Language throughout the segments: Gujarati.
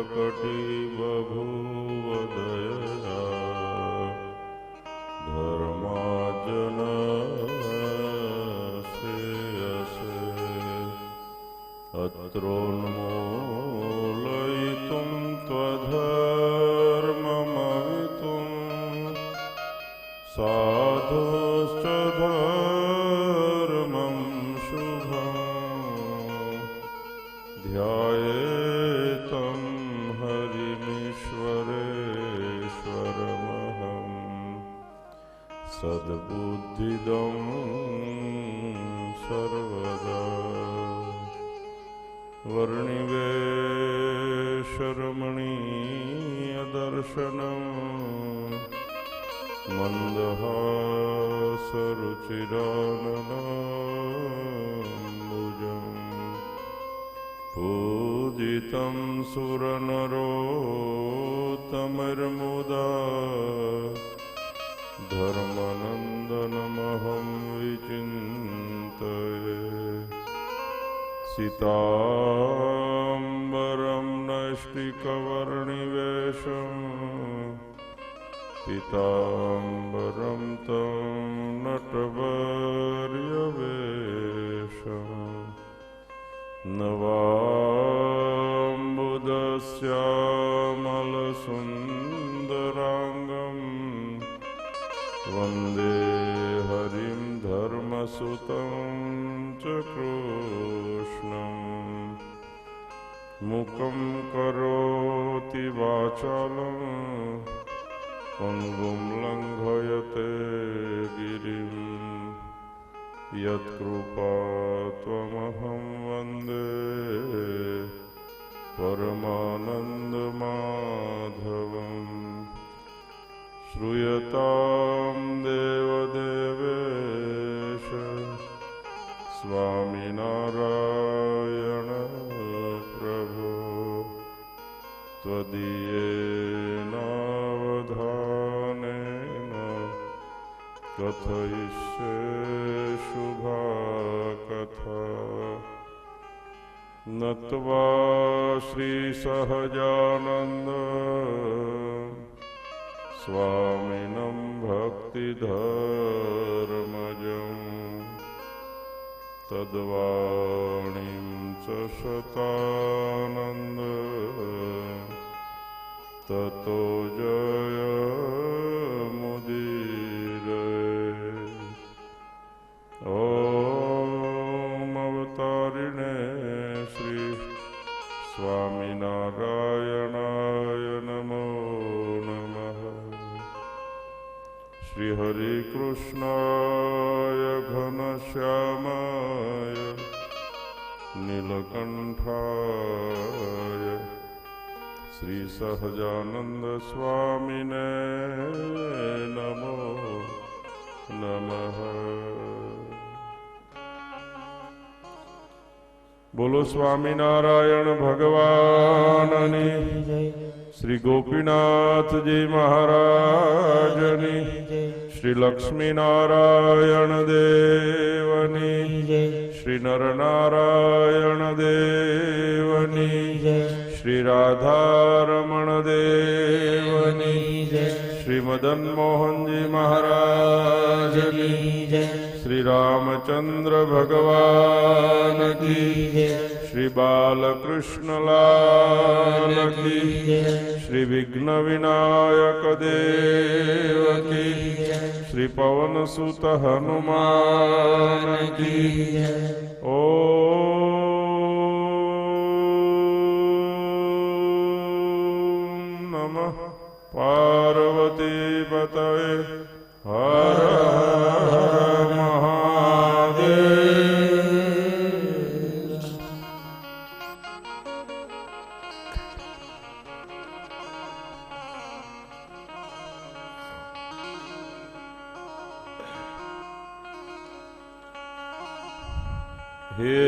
प्रकटी बभूव दयया धर्मार्जन श्रेयसे अत्रोन्मूलयितुं त्वधर्ममवितुं साधुश्च धर्मं शुभम् ध्यायेतं हरिमीश्वरेश्वरमहम् सद्बुद्धिदं सर्वदा वर्णिवेशरमणीयदर्शनम् मन्दहासरुचिराननाम्बुजम् पूजितं सुरनरोत्तमैर्मुदा धर्मनन्दनमहं विचिन्तये सीताम्बरं नैष्टिकवर्णिवेशम् पीताम्बरं तं नटवर्यवेशम् नवाम्बुदश्यामलसुन्दराङ्गं वन्दे हरिं धर्मसुतं च कृष्णम् मुखं करोति वाचालं पङ्गुं लङ्घयते गिरिं यत्कृपात्वमहं वन्दे परमानन्दमाधवम् श्रूयतां देवदेवेश स्वामिनारायण प्रभो त्वदीयेनावधानेन कथयिष्ये शुभा कथा नत्वा श्रीसहजानन्द स्वामिनं भक्तिधर्मजम् तद्वाणीं च शतानन्द ततो जयमुदीरये ॐ अवतारिणे श्री स्वामिनारायणाय नमो नमः श्री हरिकृष्णाय घनश्यामाय नीलकण्ठाय श्री सहजानंद स्वामिने नमो नमः। बोलो स्वामीनारायण भगवाननी श्री गोपीनाथ जी महाराजनी श्री लक्ष्मीनारायण देवनी श्री नरनारायण देवनी श्री राधारमण देवनी श्री मदन मोहन जी महाराज की श्री रामचंद्र भगवान की श्री बालकृष्ण लाल की श्री विघ्न विनायक देव की श्री पवन सुत हनुमान की ओम नमः पार्वती पतये हर हर महादेव। हे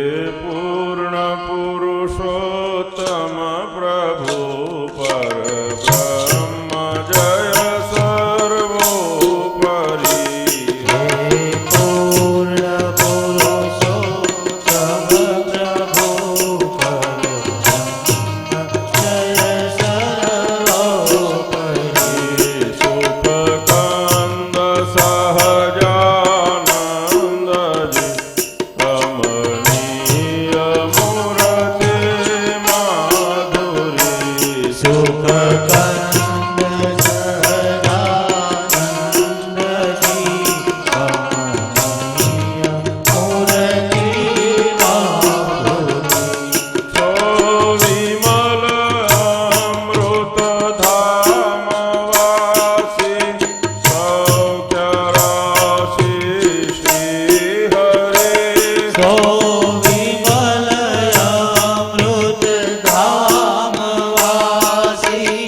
पूर्ण पुरुषोत्तम प्रभु परब्रह्म जय सर्वोपरि। हे पूर्ण पुरुषोत्तम प्रभु परब्रह्म जय સુખકંદ સહજાનંદજી કમનીય મૂર્તિ માધુરી. છો વિમલ અમૃત ધામ વાસી સૌખ્ય રાશિ શ્રી હરે. સો વિમલ અમૃત ધામ વાસી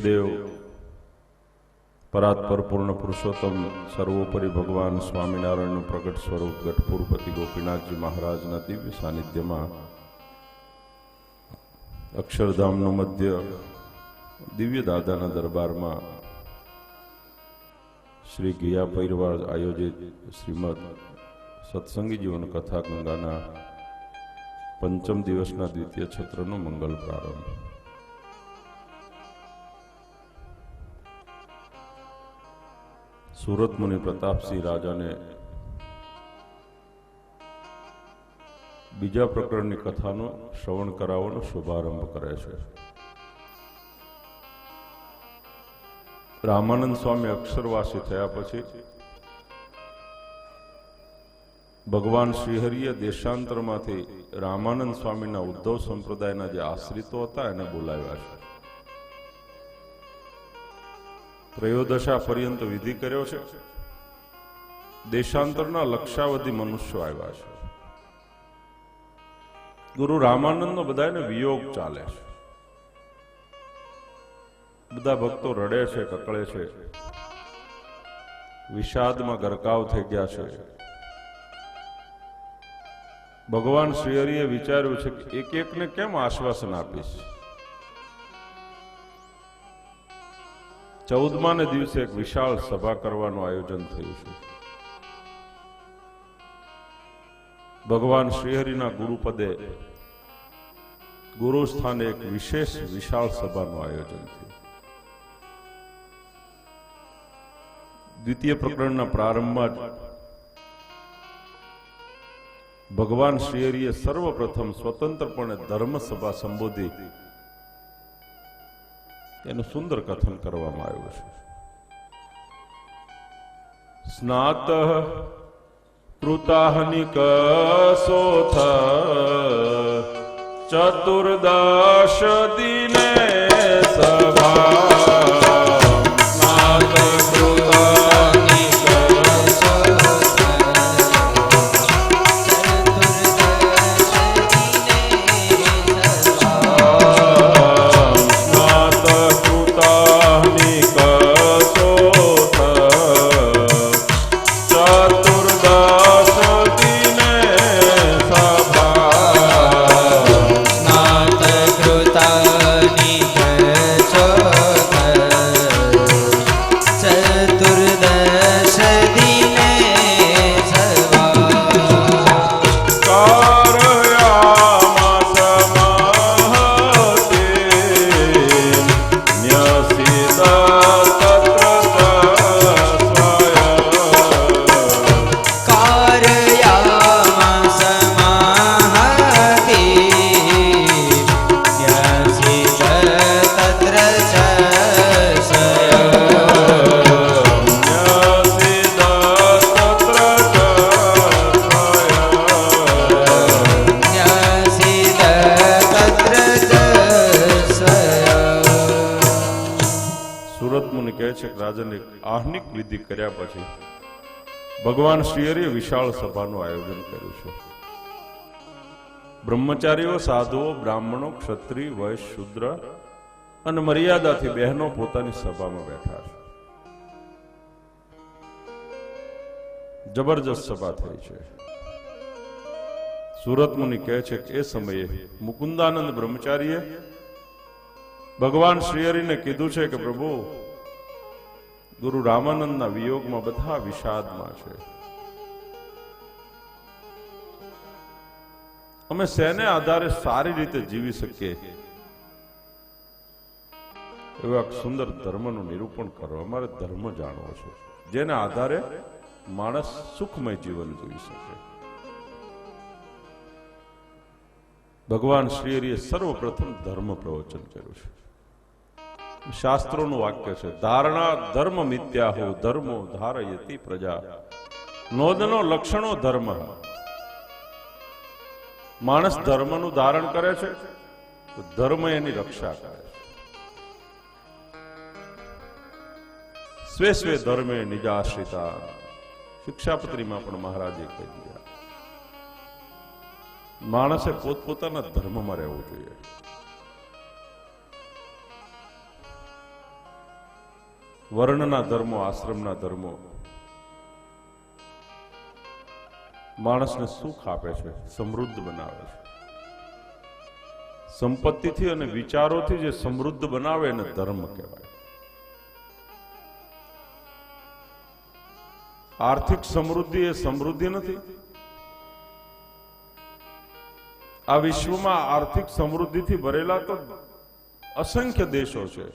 ઈષ્ટદેવ પરાત્પર પૂર્ણ પુરુષોત્તમ સર્વોપરી ભગવાન સ્વામિનારાયણનું પ્રગટ સ્વરૂપ ગઢપુરપતિ ગોપીનાથજી મહારાજના દિવ્ય સાનિધ્યમાં અક્ષરધામનું મધ્ય દિવ્ય દાદાના દરબારમાં શ્રી ગિયા પૈરવાર આયોજિત શ્રીમદ સત્સંગી જીવન કથા ગંગાના પંચમ દિવસના દ્વિતીય છત્રનો મંગલ પ્રારંભ. સુરત મુનિ પ્રતાપસિંહ રાજાને બીજા પ્રકરણની કથાનો શ્રવણ કરાવવાનો શુભારંભ કરે છે. રામાનંદ સ્વામી અક્ષરવાસી થયા પછી ભગવાન શ્રીહરિએ દેશાંતરમાંથી રામાનંદ સ્વામીના ઉદ્ધવ સંપ્રદાયના જે આશ્રિતો હતા એને બોલાવ્યા છે. ત્રયોદશા પર્યંત વિધિ કર્યો છે. દેશાંતરના લક્ષાવધિ મનુષ્યો આવ્યા છે. ગુરુ રામાનંદનો બધાને વિયોગ ચાલે છે. બધા ભક્તો રડે છે, કકળે છે, વિષાદમાં ગરકાવ થઈ ગયા છે. ભગવાન શ્રીહરિએ વિચાર્યું છે કે એક એકને કેમ આશ્વાસન આપીશ. 14માને દિવસે એક વિશાળ સભા કરવાનું આયોજન થયું છે. ભગવાન શ્રીહરિના ગુરુપદે ગુરુ સ્થાને એક વિશેષ વિશાળ સભાનું આયોજન થયું. દ્વિતીય પ્રકરણના પ્રારંભમાં જ ભગવાન શ્રીહરિએ સર્વપ્રથમ સ્વતંત્રપણે ધર્મસભા સંબોધી એનું સુંદર કથન કરવામાં આવ્યું છે. સ્નાત કૃતાહનિક સોથ ચતુર્દશ દિને સભા સ્નાત કૃતાહનિક આહ્નિક વિધિ કર્યા પછી ભગવાન શ્રીહરિએ વિશાળ સભાનું આયોજન કર્યું છે. બ્રહ્મચારીઓ, સાધુઓ, બ્રાહ્મણો, ક્ષત્રિય, વૈશ્ય, શૂદ્ર અને મર્યાદાથી બહેનો પોતાની સભામાં બેઠા છે. જબરજસ્ત સભા થઈ છે. સુરત મુનિ કહે છે કે એ સમયે મુકુંદાનંદ બ્રહ્મચારીએ ભગવાન શ્રીહરિને કીધું છે કે પ્રભુ, ગુરુ રામાનંદના વિયોગમાં બધા વિષાદમાં છે. અમે શેને આધારે સારી રીતે જીવી શકીએ એવા એક સુંદર ધર્મનું નિરૂપણ કરો. અમારે ધર્મ જાણવો છે જેના આધારે માણસ સુખમય જીવન જીવી શકે. ભગવાન શ્રીહરિએ સર્વપ્રથમ ધર્મ પ્રવચન કર્યું છે. શાસ્ત્રોનું વાક્ય છે, ધારણા ધર્મ મિથ્યાહો ધર્મો ધારયતિ પ્રજા નોદનો લક્ષણો ધર્મ. માણસ ધર્મનું ધારણ કરે છે તો ધર્મ એની રક્ષા કરે છે. સ્વે સ્વે ધર્મે નિજાશ્રિતા શિક્ષાપત્રીમાં પણ મહારાજે કહી દીધા. માણસે પોતપોતાના ધર્મમાં રહેવું જોઈએ. વર્ણના ધર્મો, આશ્રમના ધર્મો માણસને સુખ આપે છે, સમૃદ્ધ બનાવે છે. સંપત્તિથી અને વિચારોથી જે સમૃદ્ધ બનાવે એને ધર્મ કહેવાય. આર્થિક સમૃદ્ધિ એ સમૃદ્ધિ નથી. આ વિશ્વમાં આર્થિક સમૃદ્ધિથી ભરેલા તો અસંખ્ય દેશો છે,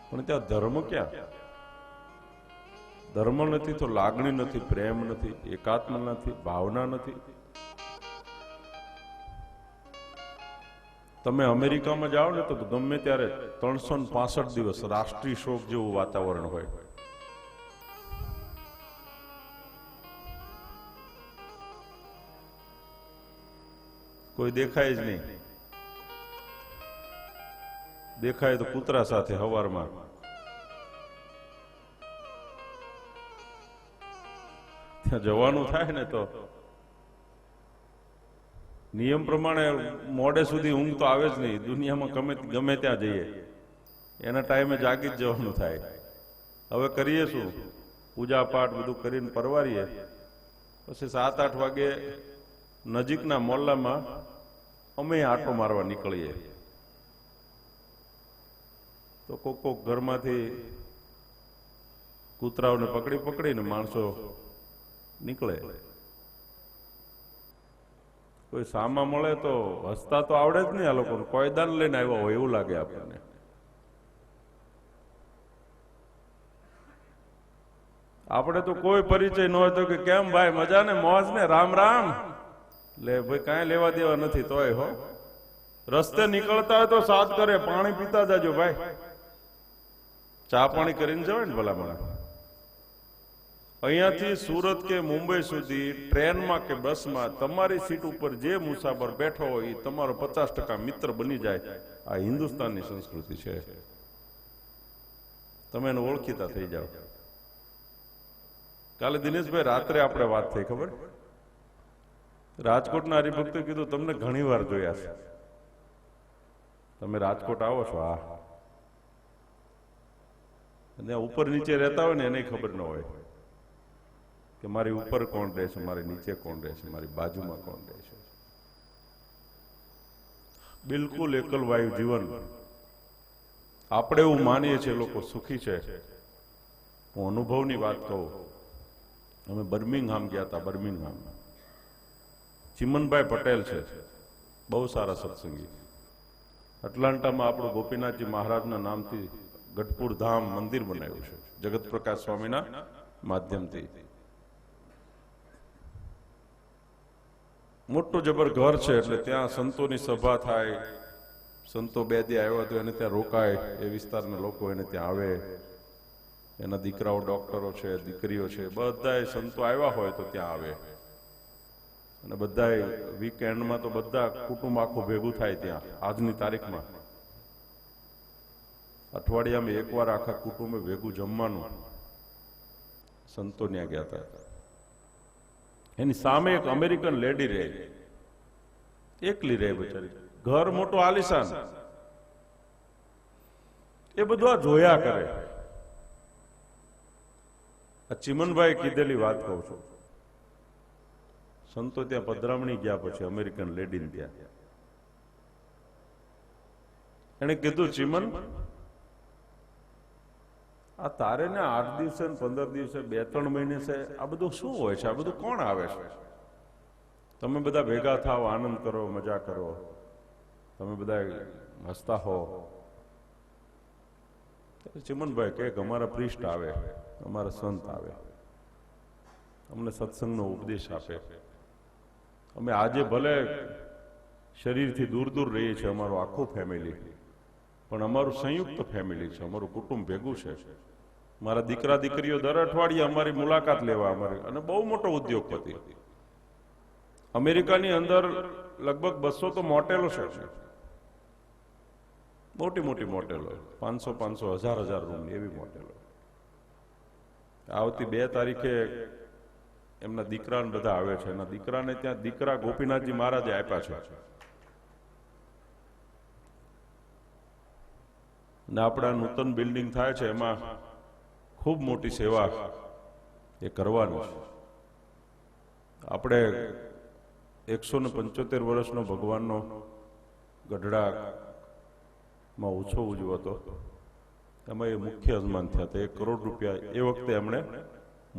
પણ ત્યાં ધર્મ ક્યાં? ધર્મ નથી તો લાગણી નથી, પ્રેમ નથી, એકાત્મ નથી, ભાવના નથી. તમે અમેરિકામાં જાઓ ને તો ગમે ત્યારે 365 દિવસ રાષ્ટ્રીય શોક જેવું વાતાવરણ હોય. કોઈ દેખાય જ નહીં. દેખાય તો કૂતરા સાથે હવારમાં. ત્યાં જવાનું થાય ને તો નિયમ પ્રમાણે મોડે સુધી ઊંઘ તો આવે જ નહીં. દુનિયામાં ગમે ત્યાં જઈએ એના ટાઈમે જાગી જ જવાનું થાય. હવે કરીએ શું? પૂજા પાઠ બધું કરીને પરવારીએ, પછી 7-8 વાગે નજીકના મોહલ્લામાં અમે આંટો મારવા નીકળીએ. તો કોક ઘરમાંથી કૂતરાઓને પકડીને માણસો નીકળે. કોઈ સામા મળે તો હસતા તો આવડે જ નહીં આ લોકોને. કોયદાન લઈને આવ્યા હોય એવું લાગે આપણને. આપણે તો કોઈ પરિચય ન હોય તો કે કેમ ભાઈ, મજા ને, મોજ ને, રામ રામ. લે ભાઈ, કાંઈ લેવા દેવા નથી તોય હો. રસ્તે નીકળતા હોય તો સાથ કરે, પાણી પીતા જાજો ભાઈ. ચા પાણી કરીને જવાય ને ભલામણ. અહીંયાથી સુરત કે મુંબઈ સુધી ટ્રેનમાં કે બસમાં તમારી સીટ ઉપર જે મુસાફર બેઠો હોય એ તમારો 50% મિત્ર બની જાય. આ હિન્દુસ્તાનની સંસ્કૃતિ છે. તમે એને ઓળખીતા થઈ જાઓ. કાલે દિનેશભાઈ રાત્રે આપણે વાત થઈ, ખબર? રાજકોટના હરિભક્તે કીધું તમને ઘણી વાર જોયા છે. તમે રાજકોટ આવો છો? હા. અને ઉપર નીચે રહેતા હોય ને એને ખબર ન હોય કે મારી ઉપર કોણ રહે છે, મારી નીચે કોણ રહે છે, મારી બાજુમાં કોણ રહે છે. બિલકુલ એકલ વાયુ જીવન. આપણે એવું માનીએ છીએ લોકો સુખી છે. હું અનુભવની વાત કહું. અમે બર્મિંગહામ ગયા હતા. બર્મિંગહામ ચિમનભાઈ પટેલ છે, બહુ સારા સત્સંગી. એટલાન્ટામાં આપણું ગોપીનાથજી મહારાજના નામથી ગઢપુર ધામ મંદિર બનાવ્યું છે, જગત પ્રકાશ સ્વામીના માધ્યમથી. મોટું જબર ઘર છે, એટલે ત્યાં સંતોની સભા થાય. સંતો 2 દી આવ્યા તો એને ત્યાં રોકાય. એ વિસ્તારના લોકો એને ત્યાં આવે. એના દીકરાઓ ડોક્ટરો છે, દીકરીઓ છે, બધાય સંતો આવ્યા હોય તો ત્યાં આવે. અને બધાય વીકેન્ડમાં તો બધા કુટુંબ આખું ભેગું થાય ત્યાં. આજની તારીખમાં અઠવાડિયામાં એકવાર આખા કુટુંબે ભેગું જમવાનું. સંતો ત્યાં ગયા હતા. એની સામે એક અમેરિકન લેડી રહે, એકલી રહે બચારી. ઘર મોટું આલિશાન. એ બધું આ જોયા કરે. આ ચિમનભાઈ કીધેલી વાત કહું છું. સંતો ત્યાં પધરામણી ગયા પછી અમેરિકન લેડીને ત્યાં એને કીધું, ચિમન, આ તારે ને 8 દિવસે 15 દિવસે 2-3 મહિને છે, આ બધું શું હોય છે? આ બધું કોણ આવે છે? તમે બધા ભેગા થાવ, આનંદ કરો, મજા કરો, તમે બધા હસતા હો. ચિમનભાઈ કહે કે અમારા પ્રિસ્ટ આવે, અમારા સંત આવે, અમને સત્સંગનો ઉપદેશ આપે. અમે આજે ભલે શરીરથી દૂર દૂર રહીએ છીએ, અમારું આખું ફેમિલી, પણ અમારું સંયુક્ત ફેમિલી છે, અમારું કુટુંબ ભેગું છે. મારા દીકરા દીકરીઓ દર અઠવાડિયે અમારી મુલાકાત લેવા અમારી. અને બહુ મોટો ઉદ્યોગપતિ. અમેરિકાની અંદર લગભગ 200 તો મોટેલો છે, મોટી મોટી મોટેલો, 500 1000 રૂમની એવી મોટેલો. આવતી 2 તારીખે એમના દીકરાને બધા આવે છે. એના દીકરાને ત્યાં દીકરા ગોપીનાથજી મહારાજે આપ્યા છે. અને આપણે આ નૂતન બિલ્ડિંગ થાય છે એમાં ખૂબ મોટી સેવા એ કરવાની છે. આપણે 175 વર્ષનો ભગવાનનો ગઢડામાં ઉત્સવ ઉજવ્યો હતો. એમાં એ મુખ્ય યજમાન થયા હતા. 1 કરોડ રૂપિયા એ વખતે એમણે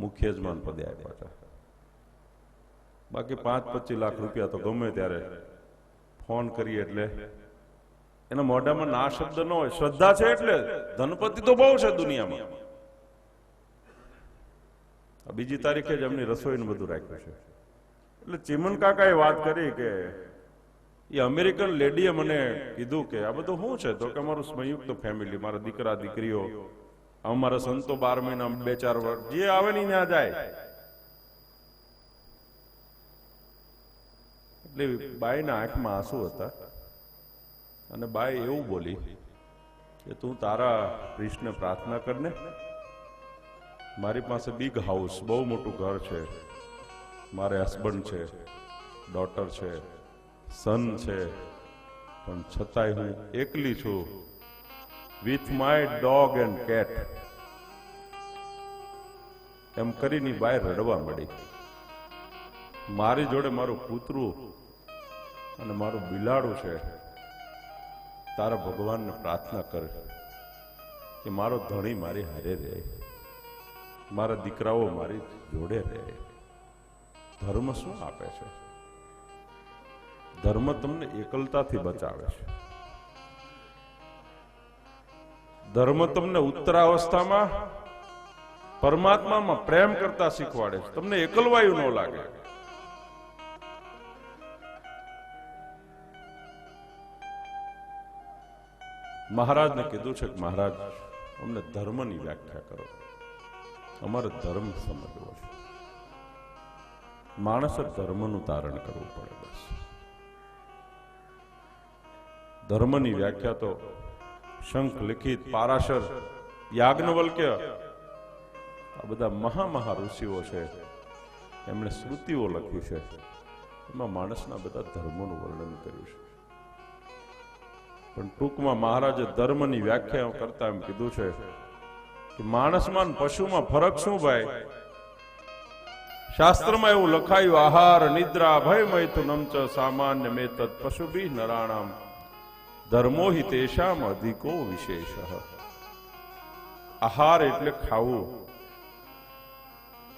મુખ્ય યજમાન પદે આપ્યા હતા. બાકી 5-25 લાખ રૂપિયા તો ગમે ત્યારે ફોન કરીએ એટલે એના મોઢામાં ના શબ્દ ન હોય. શ્રદ્ધા છે એટલે ધનપતિ તો બહુ છે દુનિયામાં. બીજી તારીખે જ એમની રસોઈનું બધું રાખ્યું છે. એટલે ચીમન કાકાએ વાત કરી કે એ અમેરિકન લેડીએ મને કીધું કે આ બધું શું છે? તો કે અમારું સંયુક્ત ફેમિલી, મારા દીકરા દીકરીઓ, અમારા સંતો 12 મહિના 2-4 વર્ષ જે આવે ને ત્યાં જાય. એટલે બાઈના આંખમાં આંસુ હતા અને બાઈ એવું બોલી કે તું તારા કૃષ્ણ પ્રાર્થના કરને. મારી પાસે બિગ હાઉસ, બહુ મોટું ઘર છે, મારે હસબન્ડ છે, ડોટર છે, સન છે, પણ છતાંય હું એકલી છું with my dog and cat. એમ કરીને બાય રડવા મળી. મારી જોડે મારું કૂતરું અને મારું બિલાડું છે. તારા ભગવાનને પ્રાર્થના કર કે મારો ધણી મારી હારે રહે, મારા દીકરાઓ મારી જોડે રહે. ધર્મ શું આપે છે? ધર્મ તમને એકલતાથી બચાવે છે. ધર્મ તમને ઉત્તરાવસ્થામાં પરમાત્મામાં પ્રેમ કરતા શીખવાડે છે. તમને એકલવાયું ન લાગે. મહારાજને કીધું છે કે મહારાજ અમને ધર્મની વ્યાખ્યા કરો, અમારે ધર્મ સમજવો છે. માણસે ધર્મનું તારણ કરવું પડે. બસ ધર્મની વ્યાખ્યા તો શંખ લિખિત, પારાશર, યાજ્ઞવલ્ક્ય, આ બધા મહા ઋષિઓ છે, એમણે શ્રુતિઓ લખી છે. એમાં માણસના બધા ધર્મોનું વર્ણન કર્યું છે. પણ ટૂંકમાં મહારાજે ધર્મની વ્યાખ્યા કરતા એમ કીધું છે કે માણસમાં અને પશુમાં ફરક શું ભાઈ? શાસ્ત્રમાં એવું લખાયું, આહાર નિદ્રા ભય મૈથુનમ ચ સામાન્ય મેતત પશુભિ નરાણામ ધર્મો હિ તેષામ અધિકો વિશેષ. આહાર એટલે ખાવું.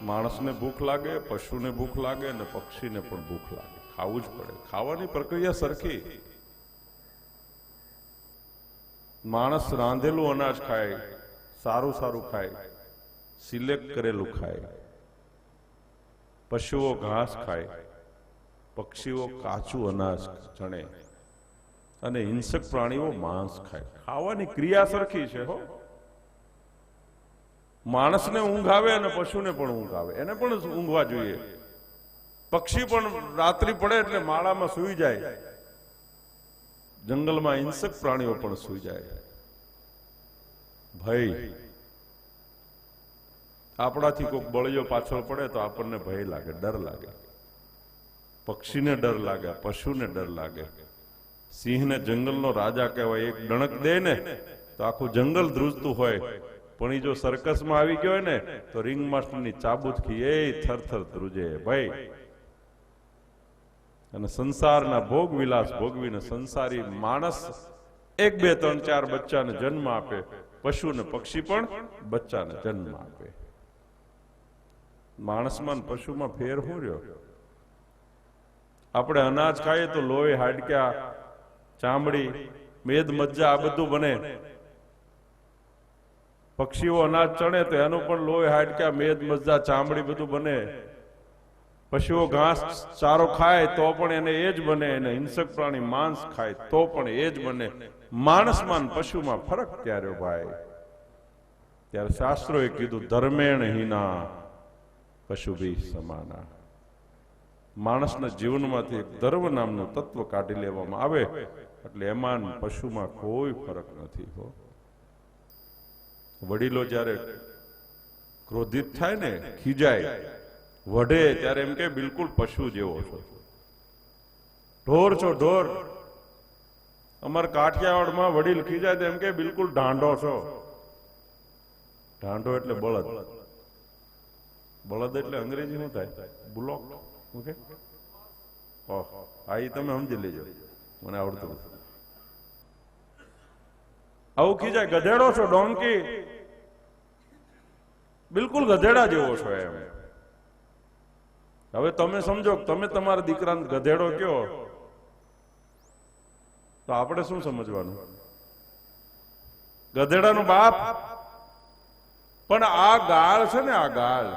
માણસને ભૂખ લાગે, પશુને ભૂખ લાગે અને પક્ષીને પણ ભૂખ લાગે. ખાવું જ પડે. ખાવાની પ્રક્રિયા સરખી. માણસ રાંધેલું અનાજ ખાય, સારું ખાય, સિલેક્ટ કરેલું ખાય. પશુઓ ઘાસ ખાય, પક્ષીઓ કાચું અનાજ ચણે અને હિંસક પ્રાણીઓ માંસ ખાય. ખાવાની ક્રિયા સરખી છે હો. માણસને ઊંઘ આવે અને પશુને પણ ઊંઘ આવે, એને પણ ઊંઘવા જોઈએ. પક્ષી પણ રાત્રિ પડે એટલે માળામાં સૂઈ જાય. જંગલમાં હિંસક પ્રાણીઓ પણ સૂઈ જાય. ભય, આપણાથી કોઈક બળિયો પાછળ પડે તો આપણને ભય લાગે, ડર લાગે. પક્ષીને ડર લાગે, પશુને ડર લાગે. સિંહને જંગલનો રાજા કહેવાય. એક ડણક દે ને તો આખું જંગલ ધ્રુજતું હોય, પણ એ જો સર્કસમાં આવી ગયો હોય ને તો રિંગ માસ્ટરની ચાબુકથી એ થરથર ધ્રુજે. ભાઈ, અને સંસારના ભોગ વિલાસ ભોગવીને સંસારી માણસ 1, 2, 3, 4 બચ્ચાને જન્મ આપે. પશુ ને પક્ષી પણ બચ્ચાને જન્મ આપે. માણસમાં પશુમાં ફેર શું રહ્યો? આપણે અનાજ ખાઈએ તો લોહી, હાડક્યા, ચામડી, મેદ, મજ્જા આ બધું બને. પક્ષીઓ અનાજ ચણે તો એનું પણ લોહી, હાડક્યા, મેદ, મજ્જા, ચામડી બધું બને. પશુઓ ઘાસ ચારો ખાય તો પણ એને એ જ બને, અને હિંસક પ્રાણી માંસ ખાય તો પણ એ જ બને. માણસમાં પશુમાં ફરક ક્યારે ભાઈ? ત્યારે શાસ્ત્રોએ કીધું ધર્મેણ હિના પશુભી સમાના. માણસના જીવનમાંથી એક ધર્મ નામનું તત્વ કાઢી લેવામાં આવે એટલે એમાં પશુમાં કોઈ ફરક નથી. હો, વડીલો જ્યારે ક્રોધિત થાય ને, ખીજાય, વઢે, ત્યારે એમ કે બિલકુલ પશુ જેવો છો, ઢોર છો ઢોર. અમાર કાઠિયાવાડમાં વડીલ ખીજાય તો એમ કે બિલકુલ ઢાંઢો છો. ઢાંઢો એટલે બળદ. બળદ એટલે અંગ્રેજી શું થાય? બુલોક. ઓકે, હા, એ તમે સમજી લેજો, મને આવડતું નથી. આવું ખીજાય, ગધેડો છો, ડોંકી, બિલકુલ ગધેડા જેવો છો એમ. હવે તમે સમજો કે તમે તમારા દીકરાને ગધેડો કયો તો આપણે શું સમજવાનું? ગધેડાનો બાપ. પણ આ ગાળ છે ને, આ ગાળ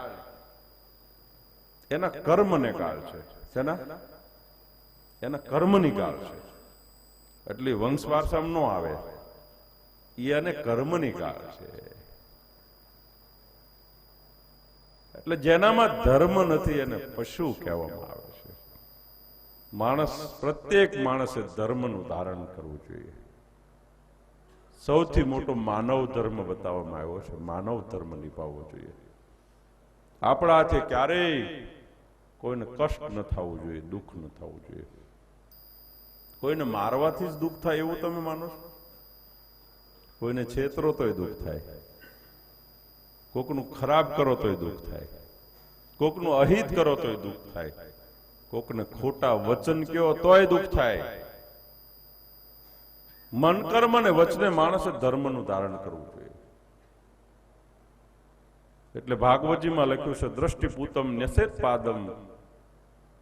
એના કર્મને ગાળ છે. શેના? એના કર્મની ગાળ છે. એટલે વંશ વારસામાં નો આવે, એને કર્મની ગાળ છે. એટલે જેનામાં ધર્મ નથી એને પશુ કહેવામાં આવે છે. માણસ, પ્રત્યેક માણસે ધર્મનું ધારણ કરવું જોઈએ. સૌથી મોટો માનવ ધર્મ બતાવવામાં આવ્યો છે. માનવ ધર્મ નિભાવવો જોઈએ. આપણા હાથે ક્યારેય કોઈને કષ્ટ ન થવું જોઈએ, દુઃખ ન થવું જોઈએ. કોઈને મારવાથી જ દુઃખ થાય એવું તમે માનો છો? કોઈને છેતરો તોય દુઃખ થાય, કોકનું ખરાબ કરો તોય દુઃખ થાય, કોકનું અહિત કરો તોય દુઃખ થાય, કોકને ખોટા વચન કયો તોય દુઃખ થાય. મન, કર્મ અને વચને માણસે ધર્મનું ધારણ કરવું જોઈએ. એટલે ભાગવતજીમાં લખ્યું છે, દ્રષ્ટિપૂતમ ન્યસેત પાદમ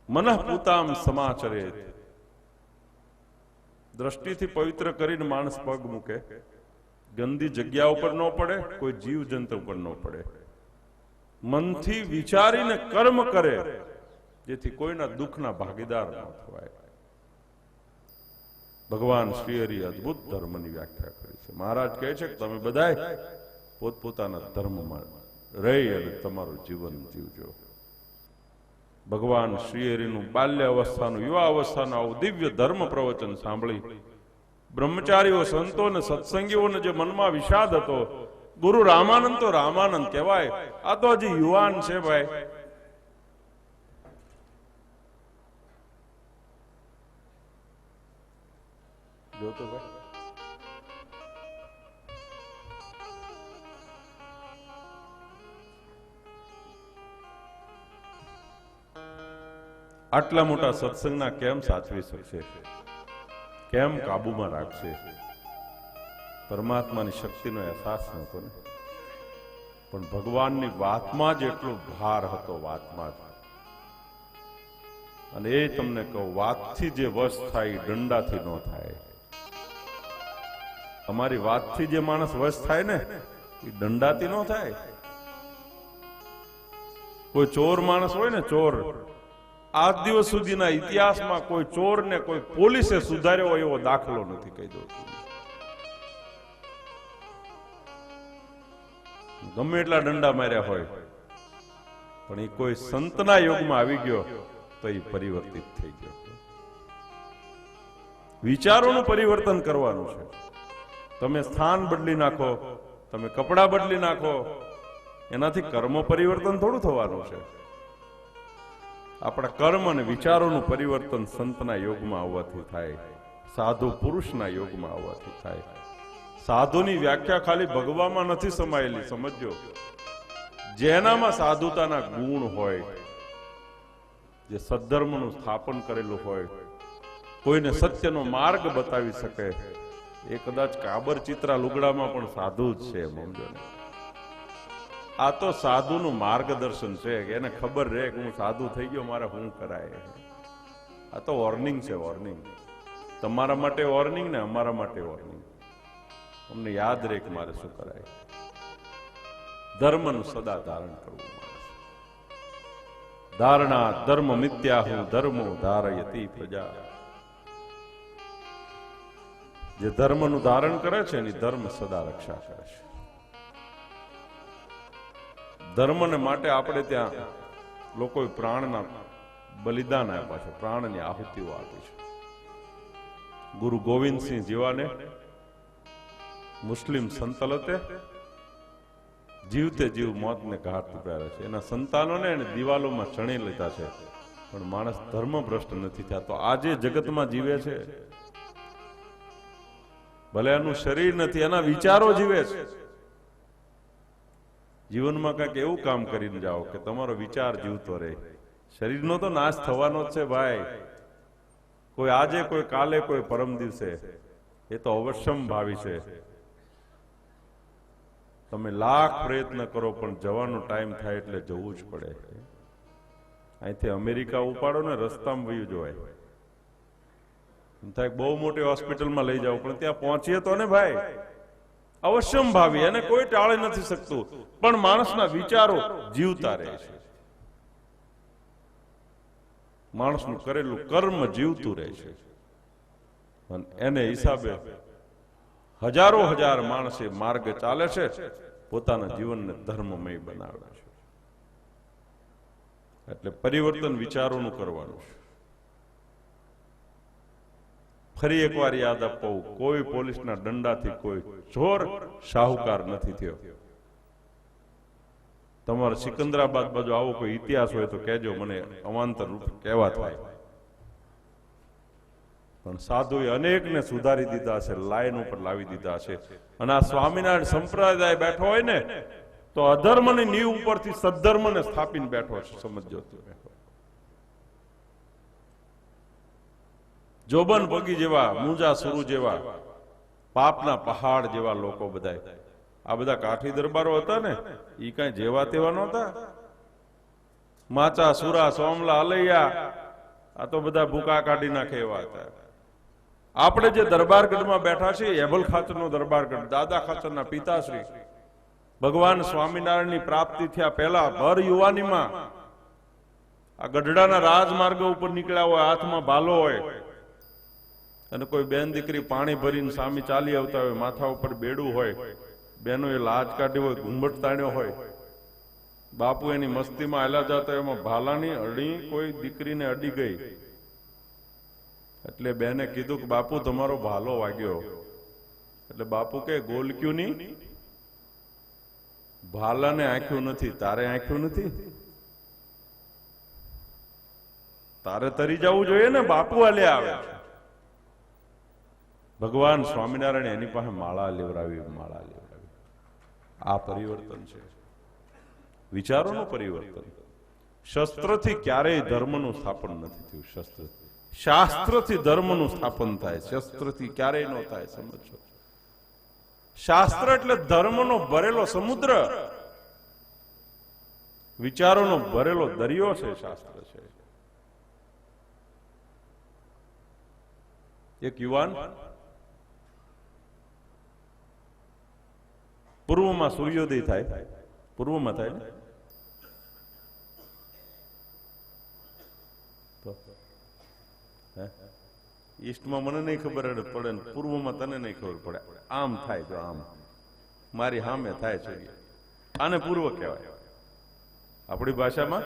મનઃ પૂતામ સમાચરેત. દ્રષ્ટિથી પવિત્ર કરીને માણસ પગ મૂકે, ગંદી જગ્યા ઉપર ન પડે, કોઈ જીવ જંતુ ઉપર ન પડે. મનથી વિચારીને કર્મ કરે જેથી કોઈના દુઃખના ભાગીદાર ન થવાય. ભગવાન શ્રી હરિ અદભુત ધર્મની વ્યાખ્યા કરી છે. મહારાજ કહે છે કે તમે બધાય પોતપોતાના ધર્મમાં રહી અને તમારું જીવન જીવજો. ભગવાન શ્રી હરિનું બાલ્ય અવસ્થાનું, યુવા અવસ્થાનું આવું દિવ્ય ધર્મ પ્રવચન સાંભળી બ્રહ્મચારીઓ, સંતો અને સત્સંગીઓને જે મનમાં વિષાદ હતો, ગુરુ રામાનંદ તો રામાનંદ કહેવાય. આ તો હજી યુવાન છે ભાઈ. જોતો ભાઈ, આટલા મોટા સત્સંગના કેમ સાચવી શકશે? કેમ કાબુમાં રાખશે? પરમાત્માની શક્તિનો અહેસાસ નહોતો ને, પણ ભગવાનની વાતમાં જ એટલો ભાર હતો, વાતમાં જ. અને એ તમને કહું, વાતથી જે વશ થાય દંડાથી ન થાય. અમારી વાતથી જે માણસ વશ થાય ને, એ દંડાથી ન થાય. કોઈ ચોર માણસ હોય ને, ચોર, આજ દિવસ સુધીના ઇતિહાસમાં કોઈ ચોરને કોઈ પોલીસે સુધાર્યો હોય એવો દાખલો નથી. કહી દઉં, ગમે એટલા દંડા માર્યા હોય, પણ એ કોઈ સંતના યોગમાં આવી ગયો તો એ પરિવર્તિત થઈ ગયો. વિચારોનું પરિવર્તન કરવાનું છે. તમે સ્થાન બદલી નાખો, તમે કપડા બદલી નાખો, એનાથી કર્મ પરિવર્તન થોડું થવાનું છે. આપણા કર્મ અને વિચારોનું પરિવર્તન સંતના યોગમાં આવવાથી થાય, સાધુ પુરુષના યોગમાં આવવાથી થાય. સાધુની વ્યાખ્યા ખાલી ભગવામાં નથી સમાયેલી, સમજો. જેનામાં સાધુતાના ગુણ હોય, જે સદ્ધર્મનું સ્થાપન કરેલું હોય, કોઈને સત્યનો માર્ગ બતાવી શકે, એ કદાચ કાબર ચિત્રા લુગડામાં પણ સાધુ જ છે, સમજો ને. આ તો સાધુનું માર્ગદર્શન છે. એને ખબર રહે કે હું સાધુ થઈ ગયો, મારે શું કરાય. આ તો વોર્નિંગ છે, વોર્નિંગ. તમારા માટે વોર્નિંગ ને અમારા માટે વોર્નિંગ. અમને યાદ રહે કે મારે શું કરાય. ધર્મનું સદા ધારણ કરવું. ધારણા ધર્મ મિત્યાહુ ધર્મો ધારયતિ પ્રજા. જે ધર્મનું ધારણ કરે છે એની ધર્મ સદા રક્ષા કરે છે. ધર્મને માટે આપણે ત્યાં લોકોએ પ્રાણના બલિદાન આપ્યા છે, પ્રાણની આહુતિઓ આપી છે. ગુરુ ગોવિંદસિંહ જેવાને મુસ્લિમ સંતલતે જીવતે જીવ મોતને ઘાટ ઉતાર્યા છે. એના સંતાનોને એને દિવાલોમાં ચણી લીધા છે, પણ માણસ ધર્મ ભ્રષ્ટ નથી થયા. તો આજે જગતમાં જીવે છે, ભલે એનું શરીર નથી, એના વિચારો જીવે છે. જીવનમાં કંઈક એવું કામ કરીને જાઓ કે તમારો વિચાર જીવતો રહે. શરીરનો તો નાશ થવાનો જ છે ભાઈ. કોઈ આજે, કોઈ કાલે, કોઈ પરમ દિવસે. એ તો અવશ્યમ ભાવી છે. તમે લાખ પ્રયત્ન કરો પણ જવાનો ટાઈમ થાય એટલે જવું જ પડે. અહીંથી અમેરિકા ઉપાડો ને રસ્તામાં વયું જોવાય. થાય બહુ મોટી હોસ્પિટલમાં લઈ જાવ પણ ત્યાં પહોંચીએ તો ને ભાઈ. અવશ્યમ ભાવી, એને કોઈ ટાળી નથી શકતું. પણ માણસના વિચારો જીવતા રહે છે. માણસનું કરેલું કર્મ જીવતું રહે છે. અને એને હિસાબે હજારો હજાર માણસે માર્ગે ચાલે છે, પોતાના જીવનને ધર્મમય બનાવે છે. એટલે પરિવર્તન વિચારોનું કરવાનું છે. ફરી એકવાર યાદ અપાવું, કોઈ પોલીસના દંડાથી કોઈ ચોર શાહુકાર નથી થયો. તમારા સિકંદરાબાદ બાજુ આવો કોઈ ઇતિહાસ હોય તો કહેજો, મને અવાંતર રૂપ કહેવા થાય. પણ સાધુએ અનેકને સુધારી દીધા છે, લાઈન ઉપર લાવી દીધા છે. અને આ સ્વામિનારાયણ સંપ્રદાય બેઠો હોય ને તો અધર્મની નીવ ઉપરથી સદ્ધર્મને સ્થાપીને બેઠો છે. સમજો. જોબન પગી જેવા, મુંજા સુરુ જેવા, પાપના પહાડ જેવા લોકો બધા. આ બધા કાઠી દરબારો હતા ને, ઈ કઈ જેવા તેવા નહોતા. માચા, સુરા, સોમલા, અલૈયા, આ તો બધા ભૂકા કાઢી નાખે એવા હતા. આપણે જે દરબારગઢમાં બેઠા છીએ, એબલ ખાચરનો દરબારગઢ, દાદા ખાચરના પિતાશ્રી ભગવાન સ્વામિનારાયણની પ્રાપ્તિ થયા પહેલા ભર યુવાનીમાં આ ગઢડાના રાજમાર્ગ ઉપર નીકળ્યા હોય, હાથમાં ભાલો હોય, અને કોઈ બેન દીકરી પાણી ભરીને સામે ચાલી આવતા હોય, માથા ઉપર બેડું હોય, બેનો એ લાજ કાઢી હોય, ઘૂંઘટ તાણ્યો હોય, બાપુ એની મસ્તીમાં આયલા જતા હોય, એમાં ભાલાની અડી કોઈ દીકરીને અડી ગઈ. એટલે બેને કીધું કે બાપુ તમારો ભાલો વાગ્યો. એટલે બાપુ કે ગોલક્યું ની, ભાલાને આંખ્યું નથી, તારે આંખ્યું નથી, તારે તરી જવું જોઈએ ને. બાપુ આલે આવે. ભગવાન સ્વામિનારાયણ એની પાસે માળા લેવડાવી, માળા લેવડાવી. આ પરિવર્તન છે, વિચારોનું પરિવર્તન. શસ્ત્રથી ક્યારેય ધર્મનું સ્થાપન નથી થયું. શાસ્ત્રથી ધર્મનું સ્થાપન થાય, શસ્ત્રથી ક્યારેય ન થાય. સમજો. શાસ્ત્ર એટલે ધર્મનો ભરેલો સમુદ્ર, વિચારોનો ભરેલો દરિયો છે. શાસ્ત્ર છે. એક યુવાન પૂર્વમાં સૂર્યોદય થાય, પૂર્વમાં થાય ને, ઈસ્ટમાં મને નહીં ખબર પડે ને પૂર્વમાં તને નહીં ખબર પડે. આમ થાય તો આમ મારી સામે થાય છે, આને પૂર્વ કહેવાય. આપણી ભાષામાં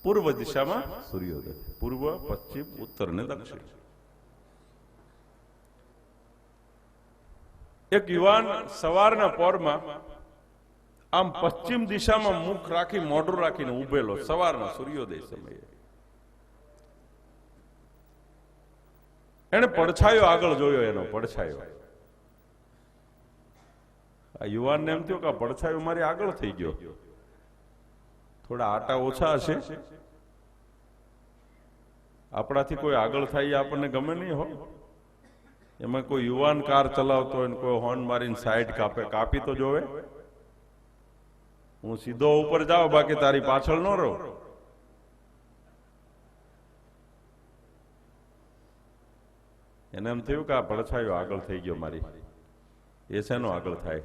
પૂર્વ દિશામાં સૂર્યોદય, પૂર્વ, પશ્ચિમ, ઉત્તર ને દક્ષિણ. એક યુવાન સવારના પોરમાં આમ પશ્ચિમ દિશામાં મુખ રાખી, મોઢું રાખીને ઉભેલો, સવારના સૂર્યોદય સમયે. એને પડછાયો આગળ જોયો, એનો પડછાયો. આ યુવાનને એમ થયું કે આ પડછાયો મારી આગળ થઈ ગયો. થોડા આટા ઓછા હશે, આપણાથી કોઈ આગળ થાય એ આપણને ગમે નહીં હો. એમાં કોઈ યુવાન કાર ચલાવતો હોય ને કોઈ હોર્ન મારીને સાઈડ કાપે, કાપી તો જોવે. હું સીધો ઉપર જાઉં, બાકી તારી પાછળ ન રહો. એને એમ થયું કે આ પડછાયો આગળ થઈ ગયો મારી, એ શેનો આગળ થાય.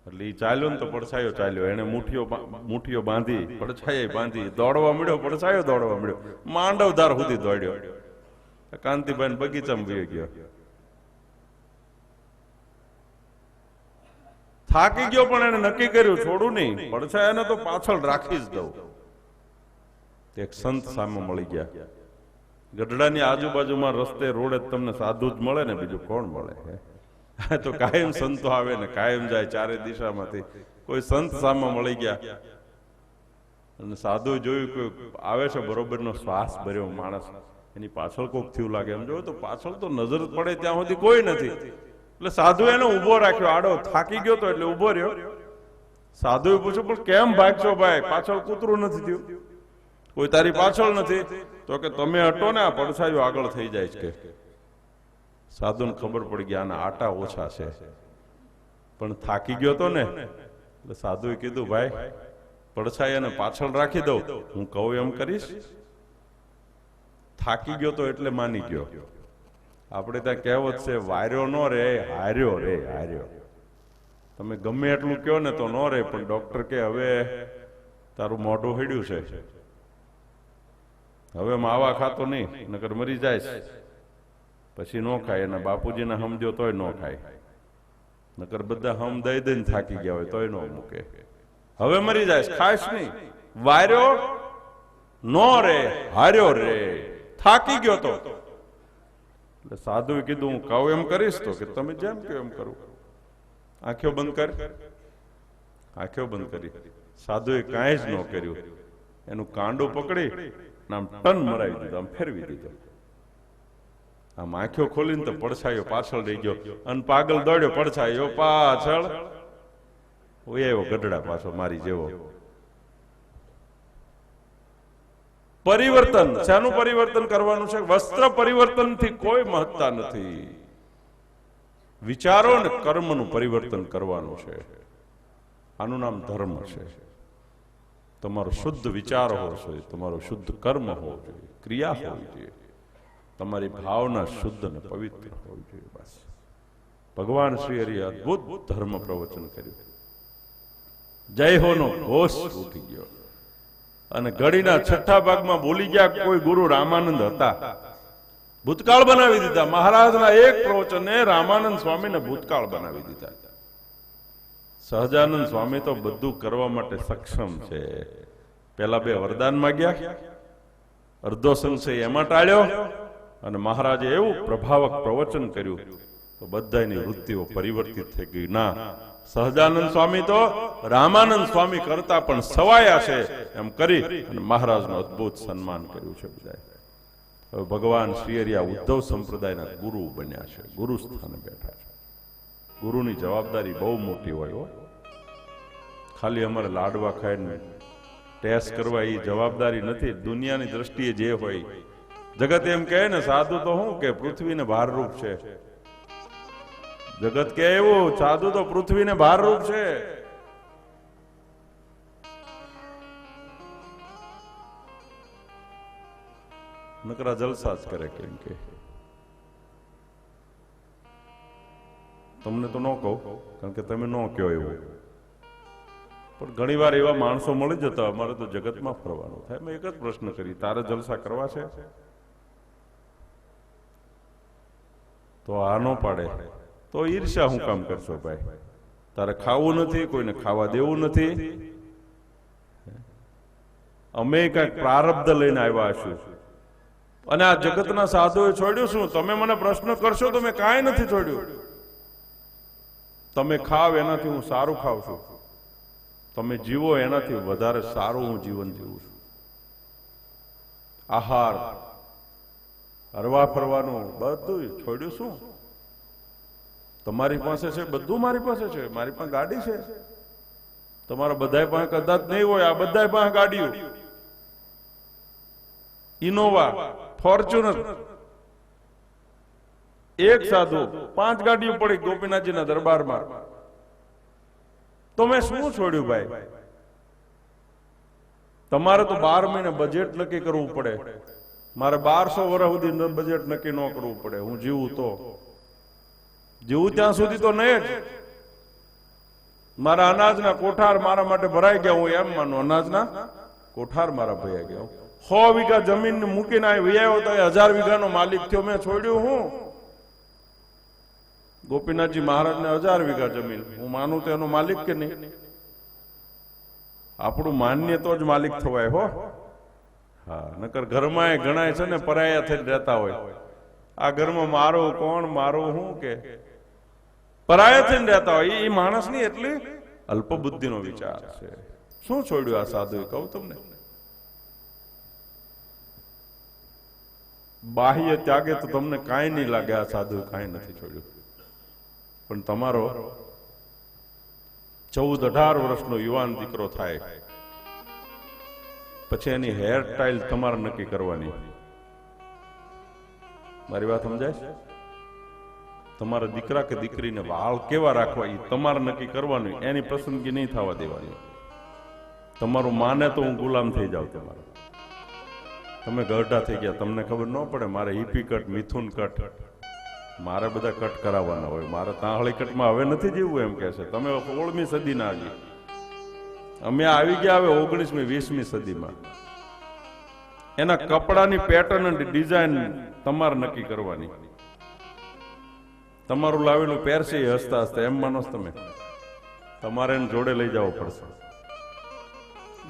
એટલે એ ચાલ્યો ને તો પડછાયો ચાલ્યો. એને મુઠ્ઠીઓ બાંધી, પડછાયો બાંધી, દોડવા મળ્યો. પડછાયો દોડવા મળ્યો, માંડવધાર સુધી દોડ્યો. કાંતિભાઈ બગીચામાં વહી ગયો. થાકી ગયો, પણ એને નક્કી કર્યું છોડું નહીં, પડછાયાને તો પાછળ રાખી જ દઉં. એક સંત સામે મળી ગયા. ગઢડાની આજુબાજુમાં રસ્તે રોડે તમને સાધુ જ મળે ને, બીજું કોણ મળે? તો કાયમ સંતો આવે ને કાયમ જાય ચારે દિશામાંથી. કોઈ સંત સામે મળી ગયા અને સાધુ જોયું કે આવે છે બરોબરનો શ્વાસ ભર્યો માણસ, એની પાછળ કોક થયું લાગે. એમ જોયું તો પાછળ તો નજર પડે ત્યાં સુધી કોઈ નથી. એટલે સાધુ એને ઉભો રાખ્યો, આડો થાકી ગયો તો એટલે ઉભો રહ્યો. સાધુએ પૂછ્યું, પણ કેમ ભાગશો ભાઈ? પાછળ કૂતરું નથી થયું, કોઈ તારી પાછળ નથી. તો કે તમે હટો ને, આ પડછાયો આગળ થઈ જાય છે. સાધુને ખબર પડી ગઈ આના આટા ઓછા છે, પણ થાકી ગયો તો ને. એટલે સાધુએ કીધું, ભાઈ પડછાયાને પાછળ રાખી દઉં, હું કહું એમ કરીશ? થાકી ગયો તો એટલે માની ગયો. આપણે ત્યાં કહેવત છે, વાર્યો નો રે હાર્યો રે હાર્યો. તમે ગમે એટલું કહો ને તો નો રે, પણ ડોક્ટર કે હવે તારું મોઢું હેડ્યું છે, હવે માવા ખાતો નહીં, નકર મરી જાય. પછી નો ખાય. એના બાપુજીને સમજો તોય નો ખાય, નકર બધા હમ દઈ દઈને થાકી ગયા હોય તોય નો મૂકે. હવે મરી જાય, ખાઈશ નહીં. વાર્યો નો રે હાર્યો રે, થાકી ગયો તો. એટલે સાધુએ કીધું, હું કહું એમ કરીશ? તો કે તમે જેમ કહો એમ કરું. આંખો બંધ કર. આંખો બંધ કરી. સાધુએ કાંઈ જ ન કર્યું. એનું કાંડું પકડી આમ ટન મરાવી દીધું, આમ ફેરવી દીધું. આમ આંખો ખોલીને તો પડછાયો પાછળ રહી ગયો, અને પાગલ દોડ્યો, પડછાયો પાછળ એવો ગઢડા પાછો મારી જેવો. પરિવર્તન, શાનું પરિવર્તન કરવાનું છે? વસ્ત્ર પરિવર્તન થી કોઈ મહત્તા નથી. વિચારો અને કર્મનું પરિવર્તન કરવાનું છે. આનું નામ ધર્મ છે. તમારો શુદ્ધ વિચાર હોવો જોઈએ, તમારો શુદ્ધ કર્મ હોવો જોઈએ, ક્રિયા હોવી જોઈએ, તમારી ભાવના શુદ્ધ અને પવિત્ર હોવી જોઈએ. બસ ભગવાન શ્રી હરિએ અદભુત ધર્મ પ્રવચન કર્યું. જય હો નો ઘોષ ઉઠી ગયો. અને ઘડીના છઠ્ઠા ભાગમાં બોલી ગયા કોઈ ગુરુ રામાનંદ હતા. ભૂતકાળ બનાવી દીધા. મહારાજના એક પ્રવચને રામાનંદ સ્વામીને ભૂતકાળ બનાવી દીધા. સહજાનંદ સ્વામી તો બધું કરવા માટે સક્ષમ છે. પેલા બે વરદાન માંગ્યા, અર્ધો સંશય એમાં ટાળ્યો, અને મહારાજે એવું પ્રભાવક પ્રવચન કર્યું તો બધાની વૃત્તિઓ પરિવર્તિત થઈ ગઈ. ના, સહજાનંદ સ્વામી તો રામાનંદ સ્વામી કરતા પણ સવાયા છે એમ કરી અને મહારાજનું અદભુત સન્માન કર્યું છે બધાએ. હવે ભગવાન શ્રી હરિયા ઉદ્ધવ સંપ્રદાયના ગુરુ બન્યા છે, ગુરુ સ્થાને બેઠા છે. ગુરુની જવાબદારી બહુ મોટી હોય હો. ખાલી અમારે લાડવા ખાઈને ટેસ્ટ કરવા એ જવાબદારી નથી. દુનિયાની દ્રષ્ટિએ જે હોય, જગત એમ કહે ને સાધુ તો શું કે પૃથ્વીને ભારરૂપ છે. જગત કે એવું, સાધુ તો પૃથ્વીને ભારરૂપ છે. નકરા જલસા જ કરે. કેમ કે તમને તો ન કહું, કારણ કે તમે ન કહો એવું, પણ ઘણી વાર એવા માણસો મળી જતા. અમારે તો જગતમાં ફરવાનું થાય. મેં એક જ પ્રશ્ન કરી, તારે જલસા કરવા છે? તો આ ન પાડે તો ઈર્ષ્યા હું કામ કરશો ભાઈ? તારે ખાવું નથી, કોઈને ખાવા દેવું નથી. અમે કઈક પ્રારબ્ધ લઈને આવ્યા છું, અને આ જગતના સાધુએ છોડ્યું શું? તમે મને પ્રશ્ન કરશો તો મેં કાંઈ નથી છોડ્યું. તમે ખાવ એનાથી હું સારું ખાવ છું, તમે જીવો એનાથી વધારે સારું હું જીવન જીવું છું. આહાર, હરવા ફરવાનું બધું છોડ્યું શું? તમારી પાસે છે બધું, મારી પાસે છે. મારી પાસે ગાડી છે, તમારા બધા પાસે કદાચ નહીં હોય. આ બધા પાસે ગાડીઓ, ઇનોવા, ફોર્ચ્યુનર. એક સાધુ 5 ગાડીઓ પડી ગોપીનાથજીના દરબારમાં. તો મેં શું છોડ્યું ભાઈ? તમારે તો 12 મહિને બજેટ નક્કી કરવું પડે. મારે 1200 વર્ષ સુધી બજેટ નક્કી ન કરવું પડે. હું જીવું તો જીવું ત્યાં સુધી તો નહીં જ. મારા અનાજના કોઠાર મારા માટે ભરાઈ ગયા. હું એમ માનું, અનાજના કોઠાર મારા ભરાઈ ગયા. 100 વીઘા જમીન મૂકીને આવ્યો તો 1000 વીઘાનો માલિક થયો. મેં છોડ્યું હું? ગોપીનાથજી મહારાજને 1000 વીઘા જમીન. હું માનું તો એનો માલિક કે નહીં? આપણું માન્ય તો જ માલિક થવાય હો. હા, નકર ઘરમાં ઘણા છે ને પરાયા થઈને રહેતા હોય. આ ઘરમાં મારું કોણ, મારું હું કે પરાયા થઈને રહેતા હોય. એ માણસની એટલી અલ્પબુદ્ધિનો વિચાર છે. શું છોડ્યું આ સાધુએ? કહું તમને, બાહ્ય ત્યાગે તો તમને કાંઈ નહીં લાગે. આ સાધુએ કાંઈ નથી છોડ્યું. પણ તમારો 14-18 વર્ષનો યુવાન દીકરો થાય પછી એની હેર સ્ટાઇલ તમારે નક્કી કરવાની. મારી વાત સમજાય છે? તમારા દીકરા કે દીકરીને વાળ કેવા રાખવા એ તમારે નક્કી કરવાનું, એની પસંદગી નહીં થવા દેવાની. તમારું માને તો હું ગુલામ થઈ જાઉં તમારો. તમે ગરઢા થઈ ગયા, તમને ખબર ન પડે મારે હિપી કટ, મિથુન કટ, મારે બધા કટ કરાવવાના હોય. મારે તાહળી કટમાં હવે નથી જીવવું એમ કહે છે. તમે 16મી સદીના આવી, અમે આવી ગયા હવે 19મી 20મી સદીમાં. એના કપડાની પેટર્ન અને ડિઝાઇન તમારે નક્કી કરવાની. તમારું લાવેલું પહેરશે એ હસતા હસતા, એમ માનો તમે? તમારે એને જોડે લઈ જવો પડશે.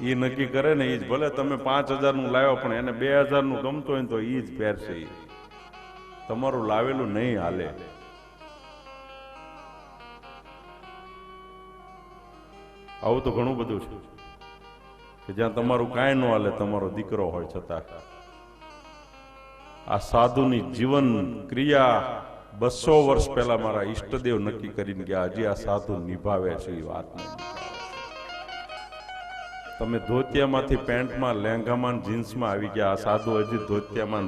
એ નક્કી કરે ને એ જ, ભલે તમે 5000 નું લાવ્યો પણ એને 2000 નું ગમતો હોય તો એ જ પહેરશે. તમારું લાવેલું નહીં હાલે. આવું તો ઘણું બધું છે કે જ્યાં તમારું કાંઈ ન હાલે, તમારો દીકરો હોય છતાં. આ સાધુની જીવન ક્રિયા 200 વર્ષ પહેલા મારા ઈષ્ટદેવ નક્કી કરીને ગયા, હજી આ સાધુ નિભાવે છે એ વાત નહીં. તમે ધોતિયામાંથી પેન્ટમાં, લેંઘામાં, જીન્સમાં આવી ગયા, આ સાધુ હજી ધોતિયામાં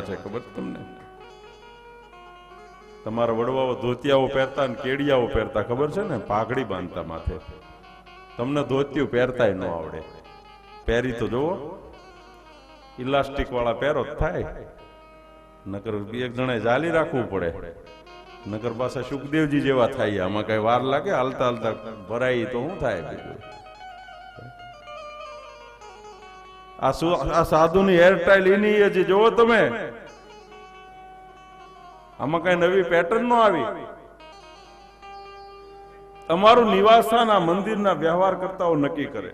છે. ખબર છે તમને? તમારા વડવાઓ ધોતિયાઓ પહેરતા ને કેડિયાઓ પહેરતા, ખબર છે ને? પાઘડી બાંધતા માથે. તમને ધોતિયું પહેરતાય ન આવડે. પહેરી તો જુઓ, ઇલાસ્ટિક વાળા પહેરો થાય, નકર એક જણે જાલી રાખવું પડે, નકર પાસે સુખદેવજી જેવા થાય. આમાં કઈ વાર લાગે? હાલતા હાલતા ભરાય તો શું થાય? આ સાધુની હેર સ્ટાઇલ એની હજી જોવો તમે, આમાં કઈ નવી પેટર્ન નો આવી. તમારું નિવાસસ્થાન આ મંદિરના વ્યવહાર કરતાઓ નક્કી કરે.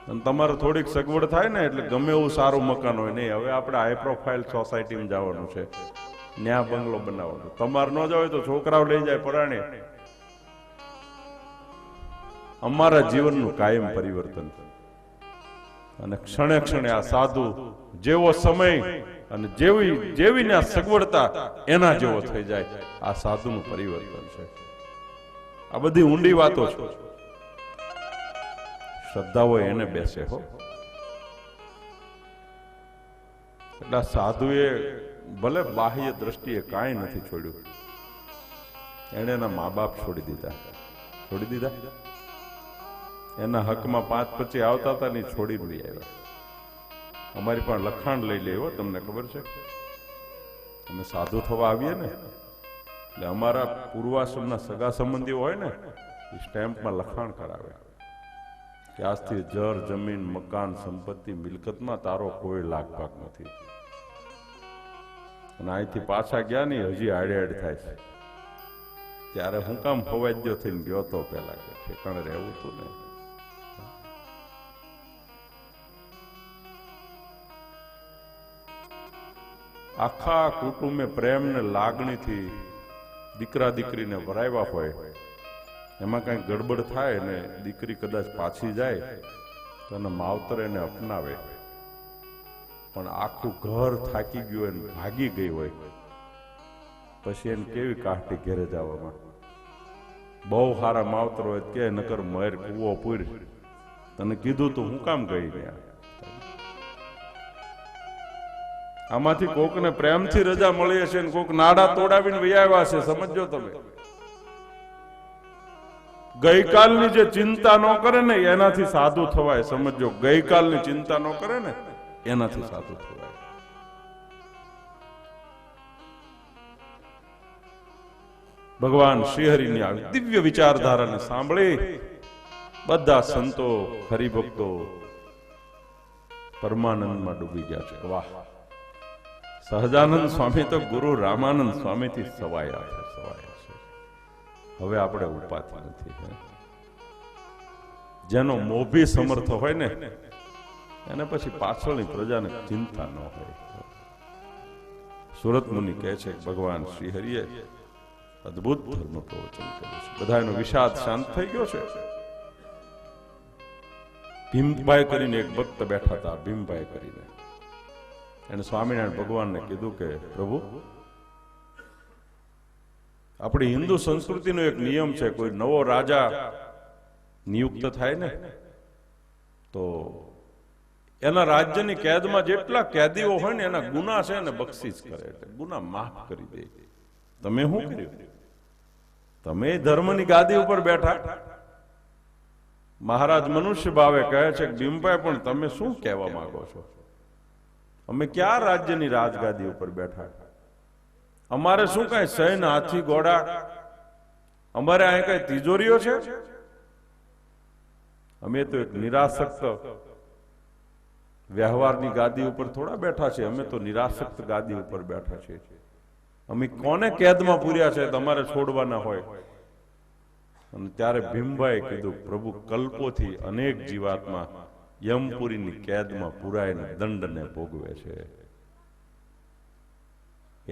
અને તમારે થોડીક સગવડ થાય ને એટલે ગમે એવું સારું મકાન હોય. નહીં, હવે આપણે હાઈ પ્રોફાઇલ સોસાયટીમાં જવાનું છે, ન્યા બંગલો બનાવવાનો. તમારે ન જવાય તો છોકરાઓ લઈ જાય પરાણે. અમારા જીવનનું કાયમ પરિવર્તન. અને ક્ષણે ક્ષણે આ સાધુ જેવો સમય અને જેવી આ સગવડતા એના જેવો થઈ જાય, આ સાધુનું પરિવર્તન છે. આ બધી ઊંડી વાતો છે. શ્રદ્ધા હોય એને બેસે હો. એટલે સાધુએ ભલે બાહ્ય દ્રષ્ટિએ કાંઈ નથી છોડ્યું, એને એના મા બાપ છોડી દીધા. એના હકમાં 5 પછી આવતા હતા ને છોડી લઈ આવ્યા. અમારી પણ લખાણ લઈ લેવો, તમને ખબર છે? અમે સાધુ થવા આવીએ ને એટલે અમારા પૂર્વાશ્રમના સગા સંબંધીઓ હોય ને એ સ્ટેમ્પમાં લખાણ કરાવે કે આજથી જર, જમીન, મકાન, સંપત્તિ, મિલકતમાં તારો કોઈ લાગ ભાગ નથી. અને અહીંથી પાછા ગયા ને હજી આડેડ થાય છે. ત્યારે હું કામ ફવાજ્યો થઈને ગયો તો પેલા કે ઠેકાણે રહેવું હતું ને. આખા કુટુંબે પ્રેમ ને લાગણીથી દીકરા દીકરીને વરાવ્યા હોય, એમાં કઈ ગડબડ થાય ને દીકરી કદાચ પાછી જાય તો એના માવતર એને અપનાવે. પણ આખું ઘર થાકી ગયું એને ભાગી ગઈ હોય પછી એને કેવી કાઢી ઘેરે જવામાં. બહુ સારા માવતર હોય કે નકર મહેર કૂવો પૂર, તને કીધું તો હું કામ ગઈ ત્યાં. આમાંથી કોકને પ્રેમથી રજા મળી હશે ને કોક નાડા તોડાવીને વૈયા છે. સમજો તમે, ગઈકાલની જે ચિંતા ન કરે ને એનાથી સાધુ થવાય. સમજો, ગઈકાલની ચિંતા ન કરે ને એનાથી સાધુ થવાય. ભગવાન શ્રીહરિની આવી દિવ્ય વિચારધારાને સાંભળી બધા સંતો, હરિભક્તો પરમાનંદમાં ડૂબી ગયા છે. વાહ! સહજાનંદ સ્વામી તો ગુરુ રામાનંદ સ્વામીથી સવાયા છે. હવે આપણે ઉપાધિ નથી. જેનો મોભી સમર્થ હોય ને એને પછી પાછળની પ્રજાને ચિંતા ન હોય. સુરત મુનિ કહે છે કે ભગવાન શ્રી હરિએ અદભુત ધર્મ પ્રવચન કર્યું છે. બધાનો વિષાદ શાંત થઈ ગયો છે. ભીમભાઈ કરીને એક ભક્ત બેઠા હતા. ભીમભાઈ કરીને એને સ્વામિનારાયણ ભગવાનને કીધું કે પ્રભુ આપણી હિન્દુ સંસ્કૃતિનો એક નિયમ છે, કોઈ નવો રાજા નિયુક્ત થાય ને તો એના રાજ્યની કેદમાં જેટલા કેદીઓ હોય ને એના ગુના છે ને બક્ષિસ કરે, એટલે ગુના માફ કરી દે. તમે શું કર્યું? તમે ધર્મની ગાદી ઉપર બેઠા. મહારાજ મનુષ્ય ભાવે કહે છે કે ભીમભાઈ પણ તમે શું કહેવા માંગો છો? અમે ક્યાં રાજ્યની રાજગાદી ઉપર બેઠા? અમારે શું કઈ સૈન હાથી ઘોડા? અમારે અહીં કઈ તિજોરીઓ છે? અમે તો એક નિરાસક્ત વ્યવહારની ગાદી ઉપર થોડા બેઠા છે. અમે તો નિરાસક્ત ગાદી ઉપર બેઠા છીએ. અમે કોને કેદમાં પૂર્યા છે તમારે છોડવાના હોય? અને ત્યારે ભીમભાઈ કીધું, પ્રભુ કલ્પોથી અનેક જીવાત્મા યમપુરીની કેદમાં પુરાઈને દંડને ભોગવે છે.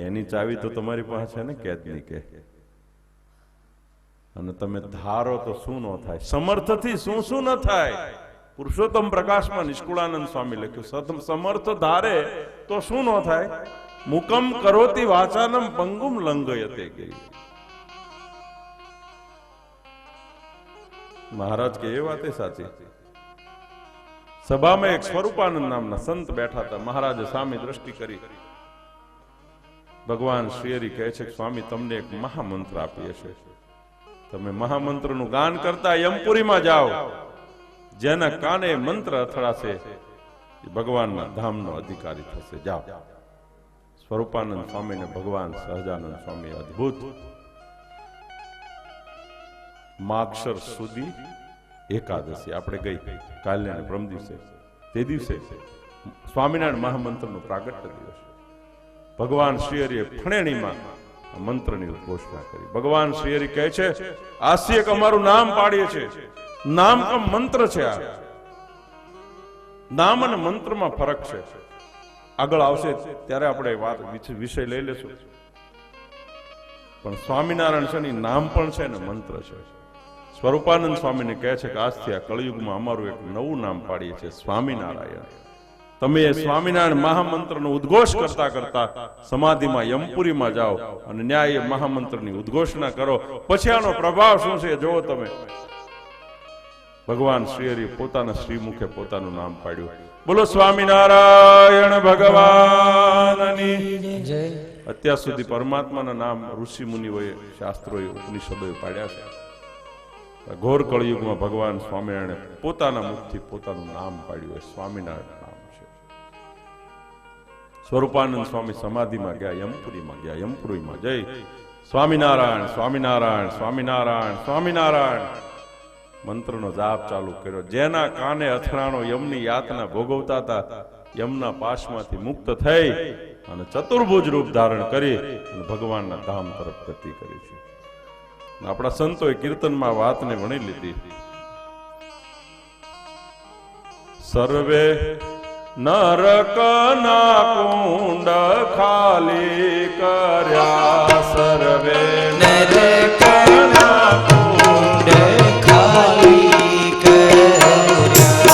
એની ચાવી તો તમારી પાસે છે ને કેદની કે. અને તમે ધારો તો શું ન થાય? સમર્થથી શું શું ન થાય? પુરુષોત્તમ પ્રકાશમાં નિષ્કુળાનંદ સ્વામી લખ્યું, સમર્થ ધારે તો શું ન થાય? મુકમ કરોતિ વાચાનમ પંગુમ લંઘયતે ગઈ. મહારાજ કે એ વાત સાચી. સભામાં એક સ્વરૂપાનંદ નામના સંત બેઠા હતા. મહારાજે સામે દ્રષ્ટિ કરી. ભગવાન શ્રીહરિ કહે છે કે સ્વામી તમને એક મહામંત્ર આપીએ છે, તમે મહામંત્રનું ગાન કરતા યમપુરીમાં જાઓ. જેના કાને મંત્ર અથડાશે એ ભગવાનના ધામનો અધિકારી થશે. જાઓ. સ્વરૂપાનંદ સ્વામીને ભગવાન સહજાનંદ સ્વામી અદ્ભુત માગશર સુધી એકાદશી આપણે ગઈ કાલે અને પ્રમ દિવસે, તે દિવસે સ્વામિનારાયણ મહામંત્રનું પ્રાગટ્ય દિવસ. ભગવાન શ્રીહરિએ ફણેણીમાં મંત્રની ઉદ્ઘોષણા કરી. ભગવાન શ્રીહરિ કહે છે, આસી એક અમારું નામ પાડીએ છે, નામ કમ મંત્ર છે. આ નામ અને મંત્રમાં ફરક છે. આગળ આવશે ત્યારે આપણે વાત વિષય લઈ લેશું. પણ સ્વામિનારાયણ છે ને નામ પણ છે ને મંત્ર છે. સ્વરૂપાનંદ સ્વામીને કહે છે કે આજથી આ કળિયુગમાં અમારું એક નવું નામ પાડીએ છીએ, સ્વામિનારાયણ. તમે એ સ્વામિનારાયણ મહામંત્રનો ઉદ્ઘોષ કરતા કરતા સમાધિમાં યમપુરીમાં જાઓ અને ન્યાય મહામંત્રની ઉદ્ઘોષણા કરો. પછી આનો પ્રભાવ શું છે જોવો તમે. ભગવાન શ્રીહરિ પોતાના શ્રીમુખે પોતાનું નામ પાડ્યું. બોલો સ્વામિનારાયણ ભગવાનની જય. અત્યાર સુધી પરમાત્માના નામ ઋષિ મુનિઓએ, શાસ્ત્રોએ, ઉપનિષદોએ પાડ્યા છે. ઘોર કળિયુગમાં ભગવાન સ્વામિનારાયણે પોતાના મુખથી પોતાનું નામ પાડ્યું. સ્વામિનારાયણ નામ છે. સ્વરૂપાનંદ સ્વામી સમાધિમાં ગયા, યમપુરીમાં ગયા. યમપુરીમાં જઈ સ્વામિનારાયણ સ્વામિનારાયણ સ્વામિનારાયણ સ્વામિનારાયણ મંત્રનો જાપ ચાલુ કર્યો. જેના કાને અથડાણો યમની યાતના ભોગવતા હતા, યમના પાશમાંથી મુક્ત થઈ અને ચતુર્ભુજ રૂપ ધારણ કરી અને ભગવાનના ધામ તરફ ગતિ કરી છે. આપણા સંતોએ કીર્તનમાં વાતને વણી લીધી. સર્વે નરકના કુંડ ખાલી કર્યા, સર્વે નરકના કુંડ ખાલી કર્યા,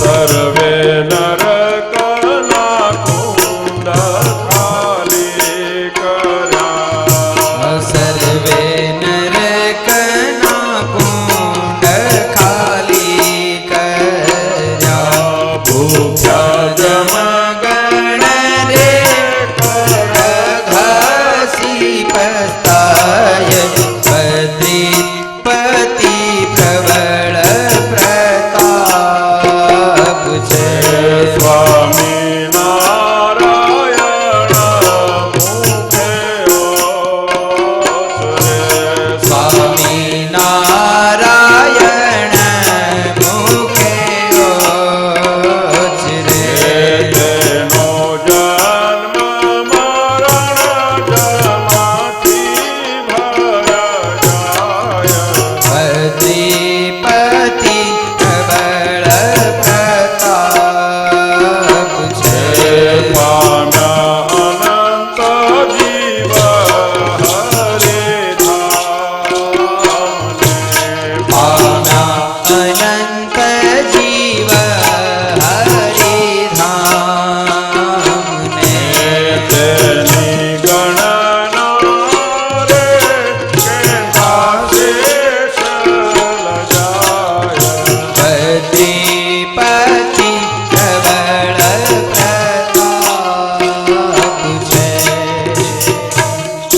સર્વે નરકના કુંડ ખાલી કર્યા, સર્વે નરકના કુંડ ખાલી કર્યા, ભૂખ્યા જમગણ રે ઘસી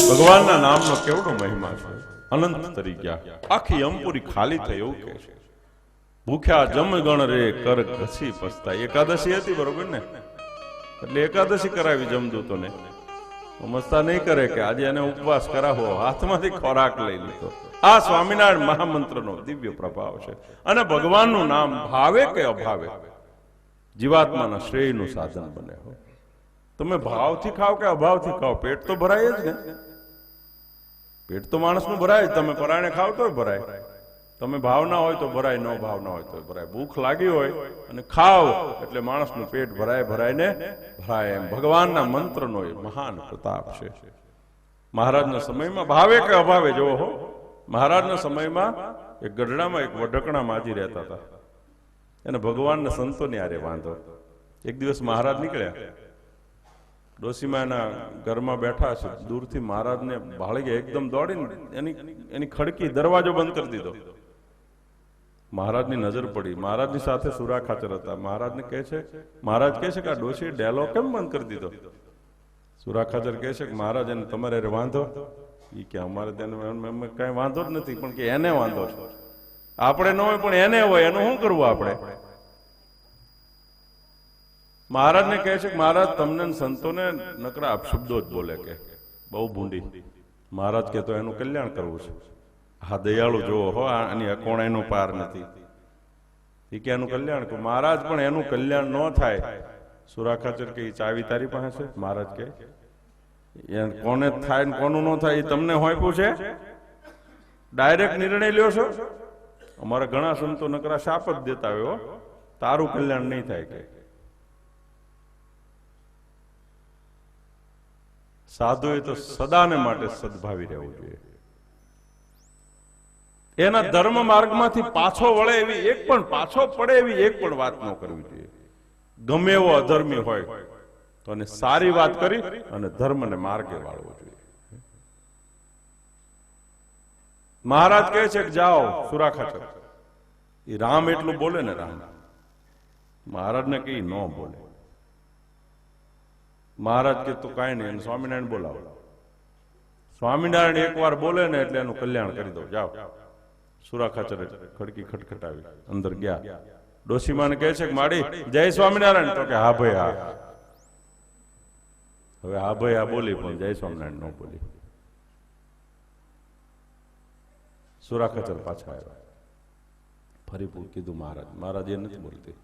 ભગવાનના નામનો કેવડો મહિમા છે. અનંત તરી ગયા, આખી અંપુરી ખાલી થઈ એવું કે છે. ભૂખ્યા જમગણ રે કર ઘસી પસતા. એકાદશી હતી બરોબર ને, એટલે એકાદશી કરાવી જમદૂતોને. મસ્તા નહીં કરે કે આજે એને ઉપવાસ કરાવો, હાથમાંથી ખોરાક લઈ લીધો. આ સ્વામિનારાયણ મહામંત્રનો દિવ્ય પ્રભાવ છે. અને ભગવાનનું નામ ભાવે કે અભાવે જીવાત્માના શ્રેયનું સાધન બને. તમે ભાવથી ખાઓ કે અભાવથી ખાઓ, પેટ તો ભરાય જ ને. પેટ તો માણસનું ભરાય જ. તમે પરાયણે ખાવ તો ભરાય. તમે ભાવના હોય તો ભરાય, ન ભાવના હોય તો ભરાય. ભૂખ લાગી હોય અને ખાવ એટલે માણસનું પેટ ભરાય ને ભરાય. એમ ભગવાનના મંત્રનો એ મહાન પ્રતાપ છે. મહારાજના સમયમાં ભાવે કે અભાવે જોવો હો. મહારાજના સમયમાં એક ગઢડામાં એક વઢકણા માજી રહેતા હતા. એને ભગવાનના સંતોની આરે વાંધો. એક દિવસ મહારાજ નીકળ્યા, ડોસીમાં એના ઘરમાં બેઠા છે. દૂરથી મહારાજને ભાળી ગયા, એકદમ દોડીને એની ખડકી દરવાજો બંધ કરી દીધો. મહારાજની નજર પડી. મહારાજની સાથે સુરા ખાચર હતા. મહારાજ કહે છે કે આ ડોસી ડેલો કેમ બંધ કરી દીધો? સુરા ખાચર કહે છે કે મહારાજ એને તમારે વાંધો. એ કે અમારે ત્યાં કઈ વાંધો જ નથી, પણ કે એને વાંધો છે. આપણે ન હોય પણ એને હોય, એનું શું કરવું આપણે? મહારાજને કહે છે કે મહારાજ તમને સંતોને નકરા અપશબ્દો જ બોલે, કે બહુ ભૂંડી. મહારાજ કે તો એનું કલ્યાણ કરવું છે. હા દયાળુ જોવો હો, આની અકોણાઈનો પાર નથી. એ કે એનું કલ્યાણ કરું. મહારાજ પણ એનું કલ્યાણ ન થાય. સુરા ખાચર કે ચાવી તારી પાસે છે? મહારાજ કે કોને થાય ને કોનું ન થાય એ તમને હોય પૂછે? ડાયરેક્ટ નિર્ણય લ્યો છો? અમારા ઘણા સંતો નકરા શાપ જ દેતા હોય, તારું કલ્યાણ નહીં થાય. કે સાધુએ તો સદાને માટે સદભાવી રહેવું જોઈએ. એના ધર્મ માર્ગમાંથી પાછો વળે એવી એક પણ, પાછો પડે એવી એક પણ વાત ન કરવી જોઈએ. ગમે એવો અધર્મી હોય તો એને સારી વાત કરી અને ધર્મને માર્ગે વાળવો જોઈએ. મહારાજ કહે છે કે જાઓ સુરા ખાચર. એ રામ એટલું બોલે ને, રામ મહારાજને કઈ ન બોલે. મહારાજ કે તું કાંઈ નહીં, સ્વામિનારાયણ બોલાવો. સ્વામિનારાયણ એક વાર બોલે ને એટલે એનું કલ્યાણ કરી દો, જાઓ. સુરા ખાચરે ખડકી ખટખટાવી અંદર ગયા. ડોશીમાને કહે છે કે માડી જય સ્વામિનારાયણ. તો કે હા ભાઈ હા. હવે હા ભાઈ હા બોલી, પણ જય સ્વામિનારાયણ ન બોલી. સુરા ખાચર પાછા આવ્યા. ફરી કીધું મહારાજ. મહારાજ એ નથી બોલતી.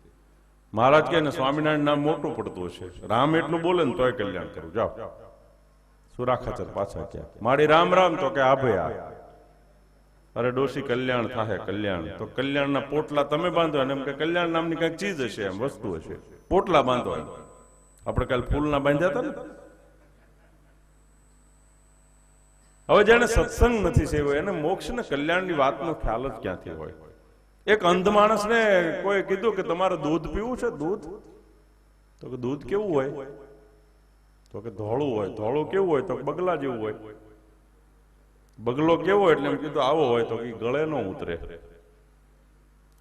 મહારાજ કે સ્વામિનારાયણ નામ મોટું પડતું હશે, રામ એટલું બોલે ને તોય કલ્યાણ કરું, જાઓ. સુરા ખાચર પાછા ગયા. માડી રામ રામ. તો કે હા ભાઈ હા. અરે ડોશી કલ્યાણ થાય, કલ્યાણ. તો કલ્યાણના પોટલા તમે બાંધો. અને એમ કે કલ્યાણ નામની કઈક ચીજ હશે, એમ વસ્તુ હશે, પોટલા બાંધો. આપણે કાલે ફૂલના બાંધ્યા હતા ને. હવે જેને સત્સંગ નથી સેવ્યો એને મોક્ષ ને કલ્યાણની વાતનો ખ્યાલ જ ક્યાંથી હોય? એક અંધ માણસને કોઈ કીધું કે તમારે દૂધ પીવું છે? દૂધ? તો કે દૂધ કેવું હોય? તો કે ધોળું હોય. ધોળું કેવું હોય? તો બગલા જેવું હોય. બગલો કેવો? એટલે એમ કીધું આવો હોય. તો ગળે નો ઉતરે.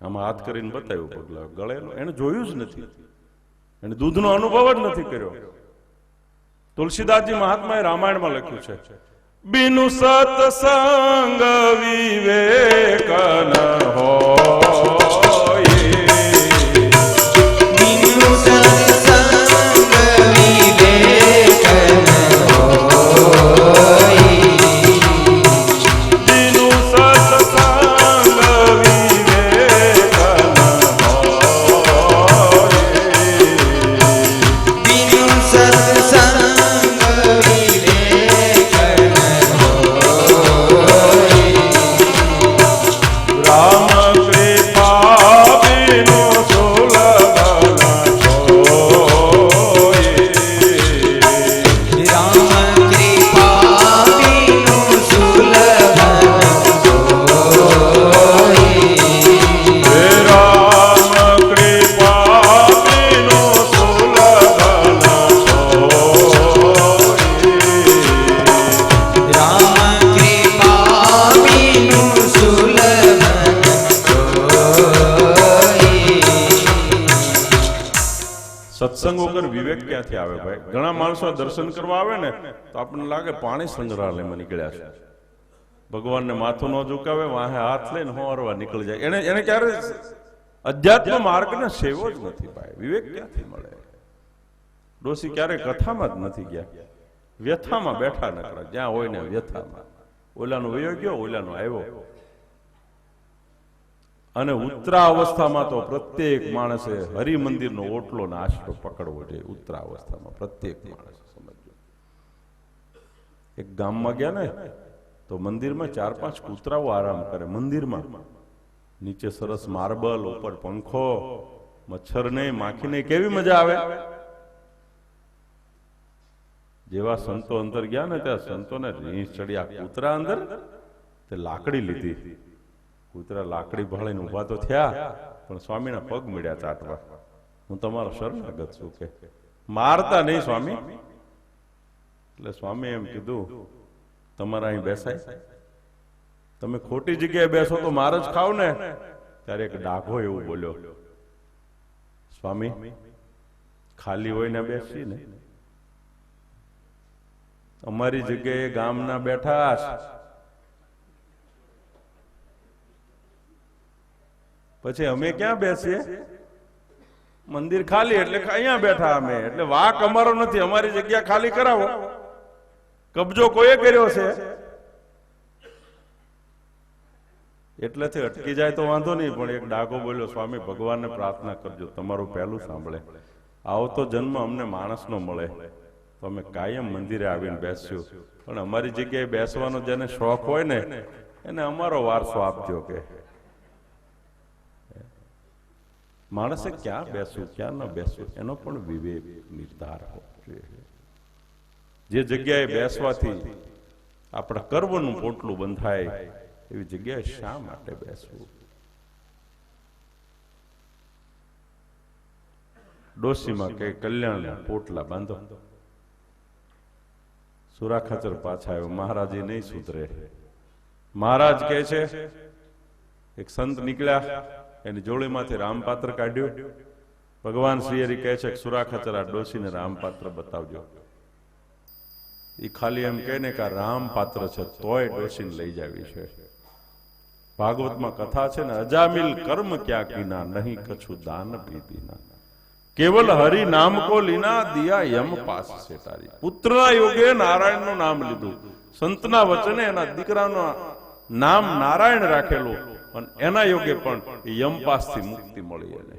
આમાં હાથ કરીને બતાવ્યું બગલા ગળે નો. એને જોયું જ નથી, એને દૂધનો અનુભવ જ નથી કર્યો. તુલસીદાસજી મહાત્માએ રામાયણમાં લખ્યું છે, બિનુ સત્સંગ વિવેક ન હોય. બિનુ સત્સંગ વિવેક ન હોય. બિનુ સત્સંગ વિવેક ન હોય. બિનુ સત્સંગ રામ સત્સંગ વગર વિવેક ક્યાંથી આવે ભાઈ? ઘણા માણસો દર્શન કરવા આવે ને તો આપણને લાગે પાણી સંગ્રહાલયમાં નીકળ્યા છે. ભગવાનને માથું ન ઝુકાવે, વાહે હાથ લઈને હોરવા નીકળી જાય. એને ક્યારે અધ્યાત્મ માર્ગને સેવો જ નથી ભાઈ. વિવેક ક્યાંથી મળે? ડોસી ક્યારે કથામાં જ નથી ગયા, વ્યથામાં બેઠા નકરા. જ્યાં હોય ને વ્યથામાં, ઓલાનો વયો ગયો, ઓલાનો આવ્યો. અને ઉત્તરા અવસ્થામાં તો પ્રત્યેક માણસે હરિમંદિરનો ઓટલો ને આશરો પકડવો જોઈએ. ઉત્તરા અવસ્થામાં પ્રત્યેક માણસે સમજવું. એક ગામમાં ગયા ને તો મંદિરમાં 4-5 કૂતરાઓ આરામ કરે. મંદિરમાં નીચે સરસ માર્બલ, ઉપર પંખો, મચ્છર નહીં, માખી નહીં, કેવી મજા આવે. જેવા સંતો અંદર ગયા ને ત્યાં સંતોને રીંછ ચડ્યા. કૂતરા અંદર તે લાકડી લીધી. કૂતરા લાકડી ભાળીને ઉભા તો થયા, પણ સ્વામીના પગ મળ્યા ચાટવા. હું તમારો શરણાગત છું કે મારતા નહીં સ્વામી. એટલે સ્વામી એમ કીધું, તમારા અહીં બેસાય, તમે ખોટી જગ્યાએ બેસો તો માર જ ખાવ ને. ત્યારે એક ડાઘો એવું બોલ્યો, સ્વામી ખાલી હોય ને બેસી ને, અમારી જગ્યાએ ગામના બેઠા છે, પછી અમે ક્યાં બેસીએ? મંદિર ખાલી એટલે અહીંયા બેઠા અમે, એટલે વાક અમારો નથી, અમારી જગ્યા ખાલી કરાવો. કબજો કોઈએ કર્યો છે એટલેથી અટકી જાય તો વાંધો નહીં, પણ એક ડાઘો બોલ્યો, સ્વામી ભગવાનને પ્રાર્થના કરજો, તમારું પહેલું સાંભળે. આવો તો જન્મ અમને માણસનો મળે તો અમે કાયમ મંદિરે આવીને બેસ્યું, પણ અમારી જગ્યાએ બેસવાનો જેને શોખ હોય ને એને અમારો વારસો આપજો. કે માણસે ક્યાં બેસવું ક્યાં ન બેસવું એનો પણ વિવેક નિર્ધાર હોવો જોઈએ. જે જગ્યાએ બેસવાથી આપણા કર્મનું પોટલું બંધાય એવી જગ્યાએ શા માટે બેસવું? ડોશીમાં કે કલ્યાણના પોટલા બાંધો. સુરાખાચર પાછા આવ્યો, મહારાજ એ નહીં સુધરે. મહારાજ કહે છે, એક સંત નીકળ્યા, એની જોડીમાંથી રામપાત્ર કાઢ્યું. ભગવાન શ્રી હરિ કહે છે કે સુરાખાચર આ ડોશીને રામપાત્ર બતાવજો. એ ખાલી એમ કહે ને કે આ રામપાત્ર છે તોય ડોશીને લઈ જાવી છે. ભાગવતમાં કથા છે ને, અજામિલ કર્મ ક્યાં કીના, નહીં કછું દાન ભી દીના, કેવલ હરિ નામ કો લીના, દિયા યમ પાસ છે તારી. પુત્રના યોગે નારાયણનું નામ લીધું, સંતના વચને એના દીકરાનું નામ નારાયણ રાખેલું, અને એના યોગે પણ યમપાસ થી મુક્તિ મળી. એને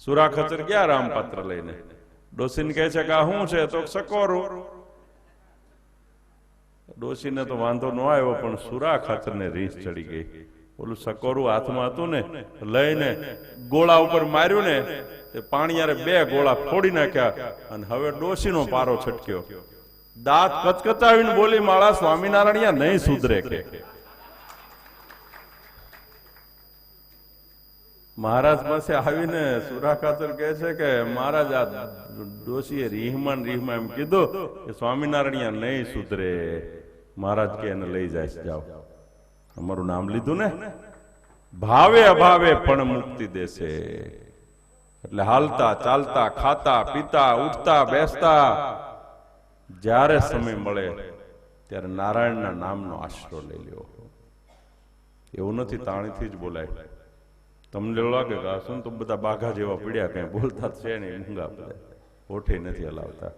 સુરાખચર ગયા રામપાત્ર લઈને. ડોશીને કહે છે કે આ શું છે? તો સકોરું. ડોશીને તો વાંધો ન આવ્યો, પણ સુરાખાચરને રીંછ ચડી ગઈ. ઓલું સકોરું હાથમાં હતું ને, લઈને ગોળા ઉપર માર્યું ને, તે પાણીયારે 2 ગોળા ફોડી નાખ્યા, અને હવે ડોશીનો પારો છટક્યો. દાંત કચકચાવીને બોલી, માળા સ્વામિનારાયણ નહીં સુધરે. કે મહારાજ પાસે આવીને સુરાખાચર કહે છે કે મહારાજ આ ડોશીએ રીહમાં એમ કીધું કે સ્વામિનારાયણ નહીં સુધરે. મહારાજ કે એને લઈ જાય, જાઓ, અમારું નામ લીધું ને, ભાવે અભાવે પણ મુક્તિ દેશે. એટલે હાલતા ચાલતા ખાતા પીતા ઉઠતા બેસતા જ્યારે સમય મળે ત્યારે નારાયણના નામનો આશરો લઈ લ્યો. એવું નથી તાણીથી જ બોલાય. તમને લાગે કે શું તો બધા બાઘા જેવા પીડ્યા, કઈ બોલતા છે નહીં, મૂંગા બધા, ઓઠે નથી હલાવતા.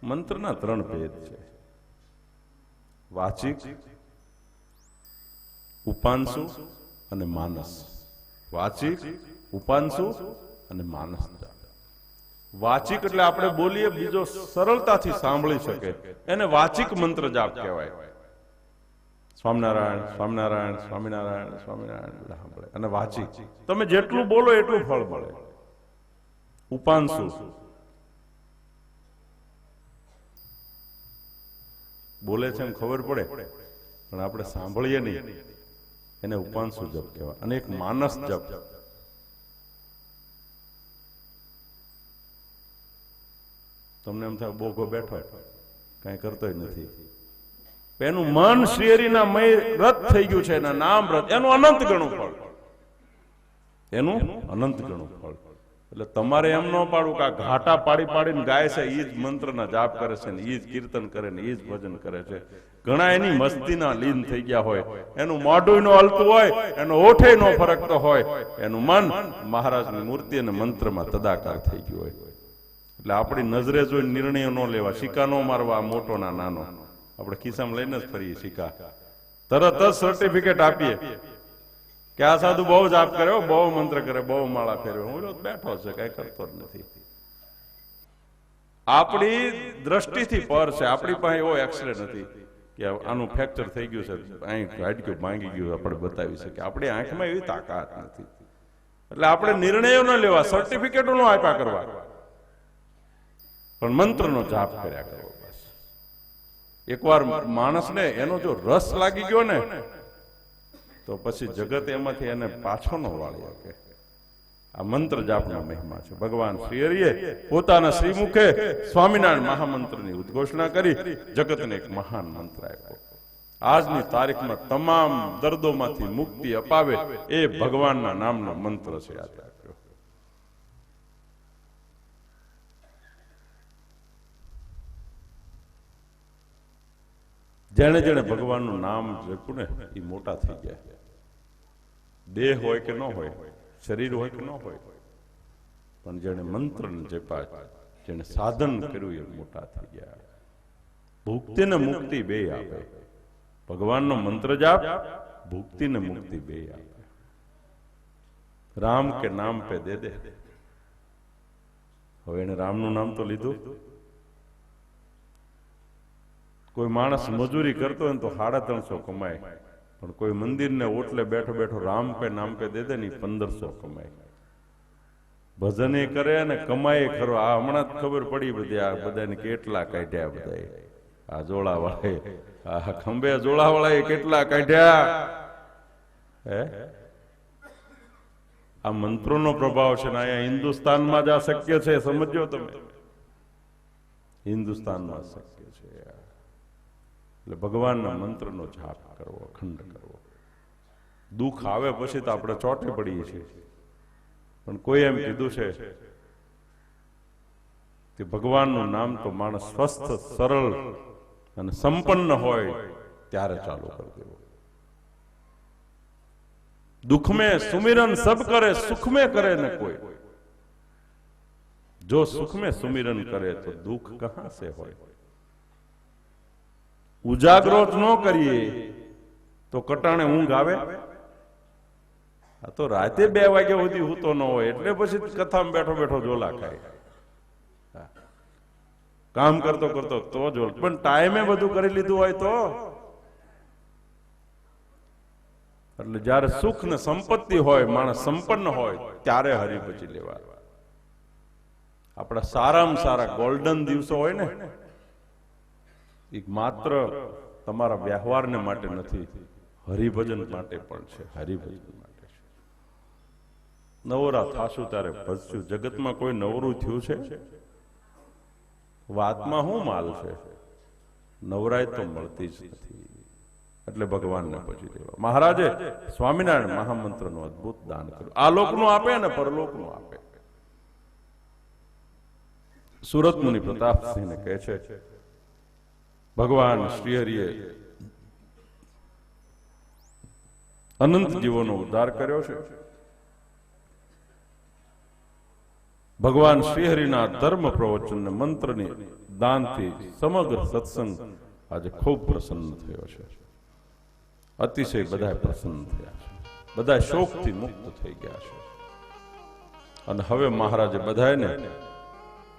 મંત્રના 3 ભેદ છે, વાચિક, ઉપાંશુ અને માનસ. વાચિક, ઉપાંશુ અને માનસ. વાચિક એટલે આપણે બોલીએ બીજો સરળતાથી સાંભળી શકે, એને વાચિક મંત્ર જાપ કહેવાય. સ્વામિનારાયણ સ્વામિનારાયણ સ્વામિનારાયણ સ્વામિનારાયણ સાંભળે. અને વાચિક તમે જેટલું બોલો એટલું ફળ મળે. ઉપાંશુ બોલે છે એમ ખબર પડે, પણ આપણે સાંભળીએ નહીં, એને ઉપાંશુ જપ કહેવાય. અને એક માનસ જપ. તમને એમ થાય બોગો બેઠો કઈ કરતો નથી, એનું મન શ્રીહરિના મય રત થઈ ગયું છે, એના નામ રત, એનું અનંત ગણું ફળ, એનું અનંત ગણું ફળ. એટલે તમારે એમ ન પાડવું કે આ ઘાટા પાડી પાડીને ગાય છે, ઈ જ મંત્રના જાપ કરે છે ને ઈ જ કીર્તન કરે ને ઈ જ ભજન કરે છે. ઘણા એની મસ્તીના લીન થઈ ગયા હોય, એનું મોઢું નો હલતું હોય, એનો ઓઠે નો ફરકતો હોય, એનું મન મહારાજની મૂર્તિ અને મંત્રમાં તદાકાર થઈ ગયું હોય. એટલે આપણી નજરે જોઈને નિર્ણયો ન લેવા, સિક્કા ન મારવા મોટો ના નાનો. આપણે ખિસ્સામાં લઈને જ ફરીએ સિક્કા, તરત જ સર્ટિફિકેટ આપીએ કે આ સાધુ બહુ જાપ કર્યો, બહુ મંત્ર કરે, બહુ માળા ફેરવે, હું બેઠો છે કઈ કરતો જ નથી. આપણી દ્રષ્ટિથી પર છે, આપણી પાસે એવો એક્સરે નથી કે આનું ફ્રેક્ચર થઈ ગયું છે, અહીં હાડક્યું ભાંગી ગયું આપણે બતાવી શકીએ. આપણી આંખમાં એવી તાકાત નથી. એટલે આપણે નિર્ણયો ન લેવા, સર્ટિફિકેટો ન આપ્યા કરવા, પણ મંત્રનો જાપ કર્યા કરવો. બસ એકવાર માણસને એનો જો રસ લાગી ગયો ને તો પછી જગત એમાંથી એને પાછો ન વાળી શકે. આ મંત્ર જાપનો મહિમા છે. ભગવાન શ્રી હરિએ પોતાના શ્રીમુખે સ્વામિનારાયણ મહામંત્રની ઉદ્ઘોષણા કરી જગતને એક મહાન મંત્ર આપ્યો. આજની તારીખમાં તમામ દર્દોમાંથી મુક્તિ અપાવે એ ભગવાનના નામનો મંત્ર છે. યાદ રાખ્યો. જેણે જેણે ભગવાનનું નામ જપ્યું ને એ મોટા થઈ ગયા. દેહ હોય કે ન હોય, શરીર હોય કે ન હોય, પણ જેણે મંત્રને જપ્યા, જેણે સાધન કર્યું એ મોટા થઈ ગયા. ભુક્તિ ને મુક્તિ બે આપે. ભગવાનનો મંત્ર જાપ ભુક્તિ ને મુક્તિ બે આપે. રામ કે નામ પે દે દે. હવે એને રામનું નામ તો લીધું. કોઈ માણસ મજૂરી કરતો હોય તો 350 કમાય, પણ કોઈ મંદિરને ઓટલે બેઠો બેઠો રામ પે નામ પે દે દે ને 1500 કમાય. ભજન એ કરે અને કમાય ખરો. આ હમણાં જ ખબર પડી બધી, આ બધાને કેટલા કાઢ્યા, બધા આ જોડાવાળા, આ ખંભે જોડાવાળા કેટલા કાઢ્યા. હે, આ મંત્રોનો પ્રભાવ છે ને અહીંયા હિન્દુસ્તાનમાં જ આ શક્ય છે. સમજો તમે, હિન્દુસ્તાનમાં શક્ય છે. એટલે ભગવાનના મંત્રનો જાપ કરવો, અખંડ કરવો. દુઃખ આવે પછી તો આપણે ચોટે પડીએ છીએ, પણ કોઈ એમ કીધું છે કે ભગવાનનું નામ તો માણસ સ્વસ્થ, સરળ અને સંપન્ન હોય ત્યારે ચાલુ કરી દેવું. दुख में सुमिरन सब करे, सुख में करे न कोई. जो सुख में सुमिरन करे तो दुख कहां से होय. उजागरो न करिए तो कटाणे ऊंघ आवे. आ तो राते 2 वाग्या सुधी हूतो न होय એટલે પછી કથામાં બેઠો બેઠો જોલા ખાય. કામ કરતો કરતો તો જોલ, પણ ટાઈમે બધું કરી લીધું હોય તો. એટલે જ્યારે સુખ ને સંપત્તિ હોય, માણસ સંપન્ન હોય, ત્યારે હરિભજી લેવા. આપણા સારામાં સારા ગોલ્ડન દિવસો હોય ને, એ માત્ર તમારા વ્યવહારને માટે નથી, હરિભજન માટે પણ છે. હરિભજન માટે છે. નવરા થાશું ત્યારે ભજશું. જગતમાં કોઈ નવરું થયું છે? વાતમાં શું માલ છે? નવરાય તો મળતી જ નથી. એટલે ભગવાનને પછી દેવા. મહારાજે સ્વામિનારાયણ મહામંત્રનું અદભુત દાન કર્યું. આ લોકનું આપે અને પરલોકનું આપે. સુરત મુનિ પ્રતાપસિંહને કહે છે, ભગવાન શ્રીહરિએ અનંત જીવોનો ઉદ્ધાર કર્યો છે. ભગવાન શ્રીહરિના ધર્મ પ્રવચન મંત્રની દાનથી સમગ્ર સત્સંગ આજે ખૂબ પ્રસન્ન થયો છે. અતિશય બધા પ્રસન્ન થયા છે. બધા શોકથી મુક્ત થઈ ગયા છે. અને હવે મહારાજે બધાને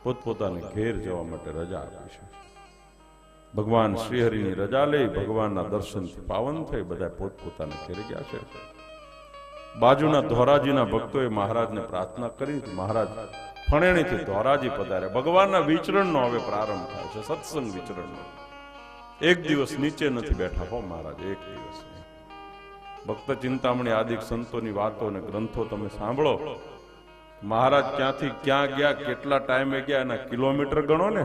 પોતપોતાને ઘેર જવા માટે રજા આપી છે. ભગવાન શ્રીહરિની રજા લઈ ભગવાનના દર્શનથી પાવન થઈ બધા પોતપોતાને ઘેર ગયા છે. બાજુના ધોરાજીના ભક્તોએ મહારાજને પ્રાર્થના કરી. મહારાજ ફણેણીથી ધોરાજી પધાર્યા. ભગવાનના વિચરણનો હવે પ્રારંભ થાય છે, સત્સંગ વિચરણનો. એક દિવસ નીચે નથી બેઠા હો મહારાજ, એક દિવસ. ભક્ત ચિંતામણી આદિક સંતોની વાતો અને ગ્રંથો તમે સાંભળો. મહારાજ ક્યાંથી ક્યાં ગયા, કેટલા ટાઈમે ગયા, એના કિલોમીટર ગણો ને.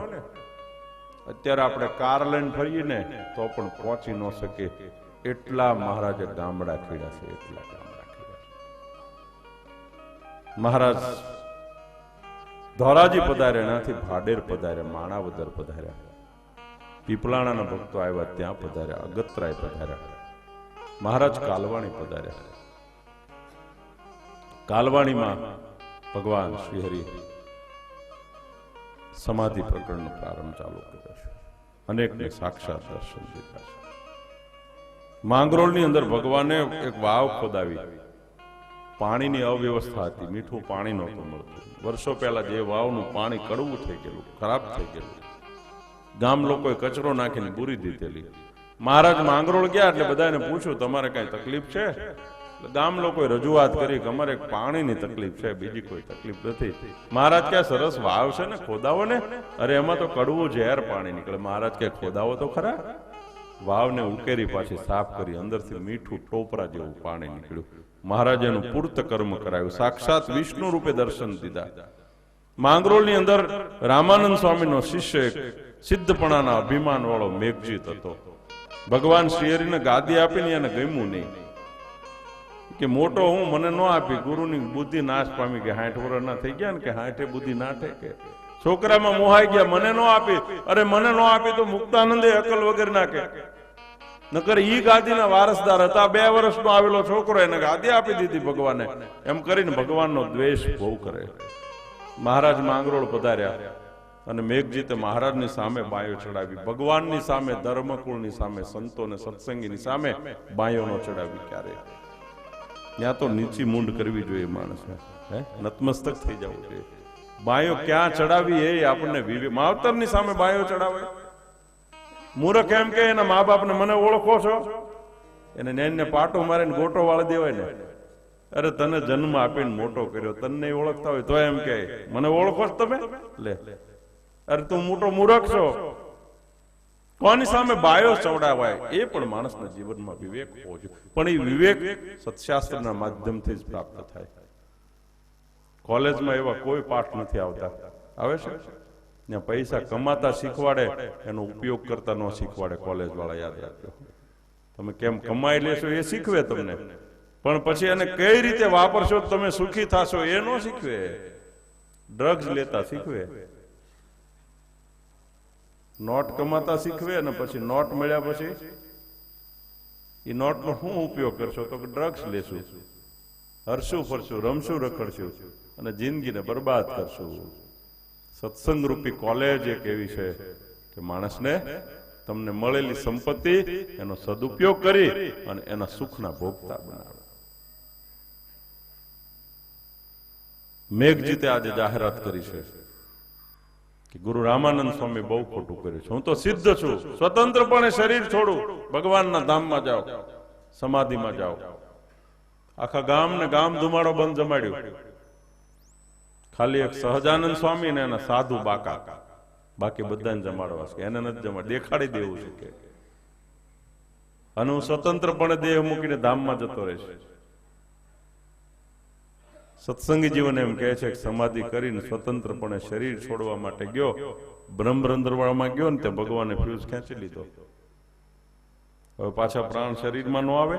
અત્યારે આપણે કાર લઈને ફરીએ ને તો પણ પહોંચી ન શકે એટલા મહારાજે ગામડા ખેડ્યા છે. એટલા ગામડા ખેડ્યા છે. મહારાજ ધોરાજી પધાર્યા, એનાથી ભાડેર પધાર્યા, માણાવદર પધાર્યા, પીપલાણાના ભક્તો આવ્યા ત્યાં પધાર્યા, અગત્રાય પધાર્યા, મહારાજ કાલવાણી પધાર્યા. કાલવાણીમાં ભગવાન શ્રી હરિ સમાધિ પ્રકરણનો પ્રારંભ ચાલુ કર્યો છે. અનેકને સાક્ષાત દર્શન દીધા છે. માંગરોળની અંદર ભગવાને એક વાવ ખોદાવી. પાણીની અવ્યવસ્થા હતી, મીઠું પાણી નહોતું મળતું. વર્ષો પહેલા જે વાવનું પાણી કડવું થઈ ગયેલું, ખરાબ થઈ ગયેલું, ગામ લોકોએ કચરો નાખીને પૂરી દીધેલી. મહારાજ માંગરોળ ગયા એટલે બધાને પૂછ્યું, તમારે કઈ તકલીફ છે? ગામ લોકોએ રજૂઆત કરી કે અમારે પાણીની તકલીફ છે, બીજી કોઈ તકલીફ નથી. મહારાજ કે સરસ વાવ છે ને, ખોદાવો ને. અરે એમાં તો કડવું ઝેર પાણી નીકળે. મહારાજ કે ખોદાવો તો ખરા. વાવને ઉકેરી પાછી સાફ કરી, અંદરથી મીઠું ટોપરા જેવું પાણી નીકળ્યું. મહારાજે એનું પૂર્ત કર્મ કરાયું, સાક્ષાત વિષ્ણુ રૂપે દર્શન દીધા. માંગરોળની અંદર રામાનંદ સ્વામીનો શિષ્ય એક સિદ્ધપણાના અભિમાન વાળો મેઘજીત હતો. ભગવાન શ્રીહરિને ગાદી આપીને એને ગમ્યું નહીં કે મોટો હું, મને ન આપી. ગુરુની બુદ્ધિ નાશ પામી કે 60 વર્ષના થઈ ગયા ને કે 60 બુદ્ધિ ના ઠેકે. છોકરામાં મોહાઈ ગયા, મને ન આપી. અરે મને ન આપી તો મુક્તાનંદે અકલ વગર નાખે. નકર ઈ ગાદીના વારસદાર હતા. 2 વર્ષનો આવેલો છોકરો, એને ગાદી આપી દીધી ભગવાને. એમ કરીને ભગવાનનો દ્વેષ બહુ કરે. મહારાજ માંગરોળ પધાર્યા અને મેઘજીતે મહારાજની સામે બાયો ચડાવી. ભગવાનની સામે, ધર્મકુળની સામે, સંતોને સત્સંગીની સામે બાયો ન ચડાવી ક્યારે. ત્યાં તો નીચી મૂંડ કરવી જોઈએ માણસને, નતમસ્તક થઈ જવું જોઈએ. બાયો ક્યાં ચડાવી એ આપણને વિવેક. માવતરની સામે બાયો ચડાવે. મૂર્ખ એમ કે એના મા બાપને, મને ઓળખો છો? એને નેનને પાટો મારીને ગોટો વાળી દેવાય ને. અરે તને જન્મ આપીને મોટો કર્યો, તને ઓળખતા હોય તો એમ કે મને ઓળખો છો તમે? લે, અરે તું મોટો મૂર્ખ છો. કોની સામે બાયો ચવડાવાય? એ પણ માણસના જીવનમાં વિવેક હોવો જોઈએ. પણ એ વિવેક સત્શાસ્ત્રના માધ્યમથી જ પ્રાપ્ત થાય. કોલેજમાં એવા કોઈ પાઠ નથી આવતા. આવે છે ત્યાં પૈસા કમાતા શીખવાડે, એનો ઉપયોગ કરતા ન શીખવાડે. કોલેજ વાળા યાદ રાખજો. તમે કેમ કમાઈ લેશો એ શીખવે તમને, પણ પછી એને કઈ રીતે વાપરશો તમે સુખી થશો એ ન શીખવે. ડ્રગ્સ લેતા શીખવે, નોટ કમાતા શીખવે, અને પછી નોટ મળ્યા પછી એ નોટનો શું ઉપયોગ કરશો? તો ડ્રગ્સ લેશું, હરશું ફરશું, રમશું રખડશું અને જિંદગીને બરબાદ કરશું. સત્સંગ રૂપી કોલેજ એક એવી છે કે માણસને તમને મળેલી સંપત્તિ એનો સદુપયોગ કરી અને એના સુખના ભોગતા બનાવે. મેઘજીતે આજે જાહેરાત કરી છે કે ગુરુ રામાનંદ સ્વામી બહુ ખોટું કર્યું છે. હું તો સિદ્ધ છું, સ્વતંત્રપણે શરીર છોડું, ભગવાનના ધામમાં જાઓ, સમાધિમાં જાઓ. આખા ગામને ગામ ધુમાડો બંધ જમાડ્યું. ખાલી એક સહજાનંદ સ્વામી ને એના સાધુ બાકા, બાકી બધાને જમાડવા છે. એને નથી જમાડ, દેખાડી દેવું છે કે અને હું સ્વતંત્રપણે દેહ મૂકીને ધામમાં જતો રહીશ. સત્સંગી જીવન એમ કહે છે કે સમાધિ કરીને સ્વતંત્રપણે શરીર છોડવા માટે ગયો, બ્રહ્મરંધ્રવાળામાં ગયો ને તે ભગવાને ફ્યુઝ ખેંચી લીધો. હવે પાછા પ્રાણ શરીરમાં ન આવે,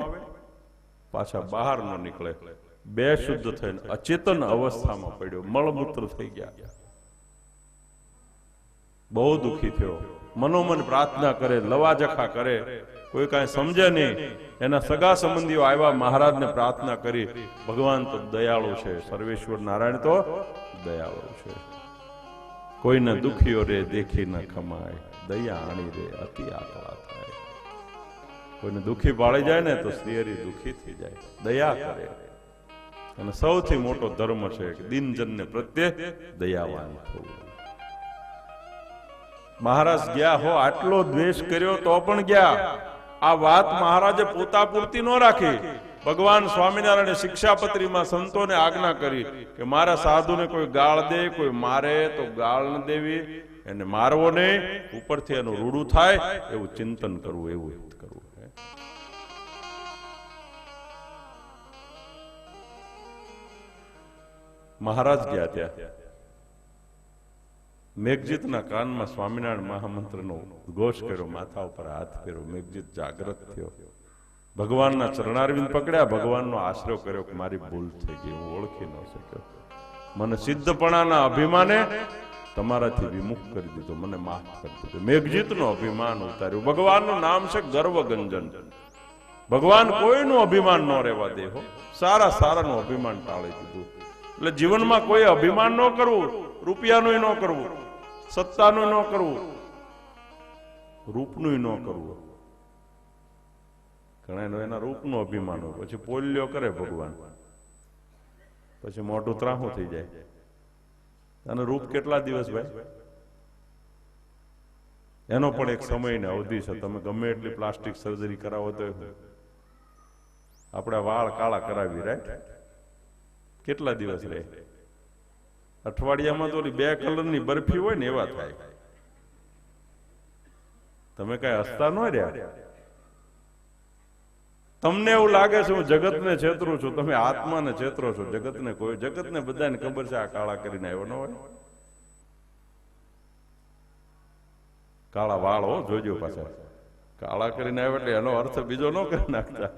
પાછા બહાર ન નીકળે. બે શુદ્ધ થઈને અચેતન અવસ્થામાં પડ્યો, મળમૂત્ર થઈ ગયા. બહુ દુઃખી થયો. મનોમન પ્રાર્થના કરે, લવાજખા કરે, કોઈ કાંઈ સમજે નહીં. એના સગા સંબંધીઓ આવ્યા, મહારાજને પ્રાર્થના કરી. ભગવાન તો દયાળુ છે, સર્વેશ્વર નારાયણ તો દયાળુ છે. કોઈને દુખીઓ રે દેખી ન ખમાય, દયા આણી રે અતિ આકળા થાય. કોઈને દુખી પાડી જાય ને તો શ્રીહરિ દુખી થઈ જાય, દયા કરે. અને સૌથી મોટો ધર્મ છે કે દિનજનને પ્રત્યે દયાવાન થવું. મહારાજ ગયા હો, આટલો દ્વેષ કર્યો તો પણ ગયા. આ વાત મહારાજે પોતા પૂરતી ન રાખી. ભગવાન સ્વામિનારાયણે શિક્ષાપત્રીમાં સંતોને આજ્ઞા કરી કે મારા સાધુને કોઈ ગાળ દે, કોઈ મારે તો ગાળ ન દેવી, એને મારવો નહીં, ઉપરથી એનું રૂડું થાય એવું ચિંતન કરવું, એવું કરવું. મહારાજ ગયા ત્યાં મેઘજીતના કાનમાં સ્વામિનારાયણ મહામંત્રનો ઘોષ કર્યો, માથા ઉપર હાથ ફેર્યો. મેઘજીત જાગ્રત થયો, ભગવાનના ચરણારવિંદ પકડ્યા, ભગવાનનો આશરો કર્યો કે મારી ભૂલ થઈ ગઈ, હું ઓળખી ન શક્યો. મને સિદ્ધપણાના અભિમાને તમારાથી વિમુખ કરી દીધો, મને માફ કરી દીધો. મેઘજીતનું અભિમાન ઉતાર્યું. ભગવાનનું નામ છે ગર્વગંજન. ભગવાન કોઈનું અભિમાન ન રહેવા દે હો. સારા સારાનું અભિમાન ટાળી દીધું. એટલે જીવનમાં કોઈ અભિમાન ન કરવું, રૂપિયાનું ન કરવું, સત્તાનું ન કરવું, રૂપનું ન કરવું. ઘણા એના રૂપનું અભિમાન હોય, પછી પોલ્યો કરે ભગવાન, પછી મોટું ત્રાહું થઈ જાય. અને રૂપ કેટલા દિવસ ભાઈ? એનો પણ એક સમય ને અવધિ છે. તમે ગમે એટલી પ્લાસ્ટિક સર્જરી કરાવો તો આપણે વાળ કાળા કરાવી, રાઈટ? કેટલા દિવસ રહે? અઠવાડિયામાં તો 2 કલરની બરફી હોય ને એવા થાય. તમે કઈ હસતા ન રહ્યા? તમને એવું લાગે છે હું જગતને છેતરું છું, તમે આત્માને છેતરો છો. જગતને બધાને ખબર છે આ કાળા કરીને આવ્યો ન હોય. કાળા વાળ હો, જોજો પાછા. કાળા કરીને આવ્યો એટલે એનો અર્થ બીજો ન કરી નાખતા.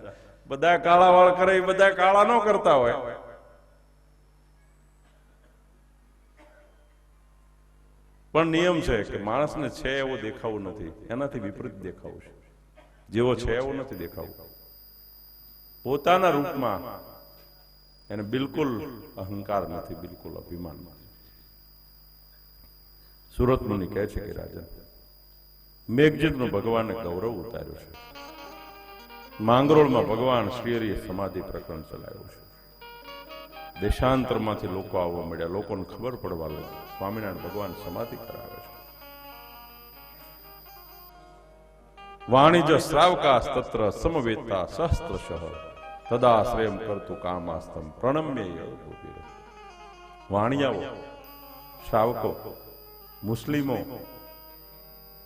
બધા કાળા વાળ કરે એ બધા કાળા ન કરતા હોય. પણ નિયમ છે કે માણસને છે એવો દેખાવું નથી, એનાથી વિપરીત દેખાવું છે. જેવો છે એવો નથી દેખાવું. પોતાના રૂપમાં એને બિલકુલ અહંકાર નથી, બિલકુલ અભિમાન નથી. સુરત મુનિ કહે છે કે રાજન, મેઘજીતનું ભગવાને ગૌરવ ઉતાર્યું છે. માંગરોળમાં ભગવાન શ્રીહરિએ સમાધિ પ્રકરણ ચલાવ્યું છે. દેશાંતરમાંથી લોકો આવવા મળ્યા, લોકોને ખબર પડવા લાગી સ્વામિનારાયણ ભગવાન સમાધિ કરાવે છે. વાણિજ્ય શ્રાવકાસ તત્ર સમવેતા સહસ્ત્રશઃ તદાશ્રયમ કરતું કામાસ્તમ પ્રણમ્ય. વાણિયાઓ, શ્રાવકો, મુસ્લિમો,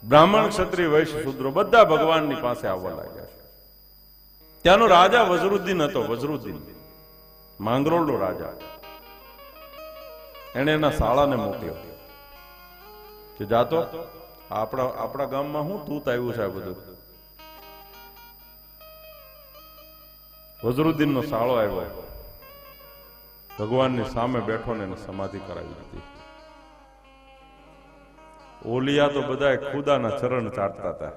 બ્રાહ્મણ, ક્ષત્રિય, વૈશ્ય, શૂદ્રો બધા ભગવાનની પાસે આવવા લાગ્યા છે. ત્યાંનો રાજા વઝરુદ્દીન હતો. વઝરુદ્દીન માંગરોળનો રાજા. એને એના શાળાને મોકલ્યો કે જાતો આપણા ગામમાં શું તૂત આવ્યું છે આ બધું. વઝરુદ્દીનનો શાળો આવ્યો, ભગવાનની સામે બેઠો ને એને સમાધિ કરાવી દીધી. ઓલિયા તો બધા ખુદાના ચરણ ચાટતા હતા.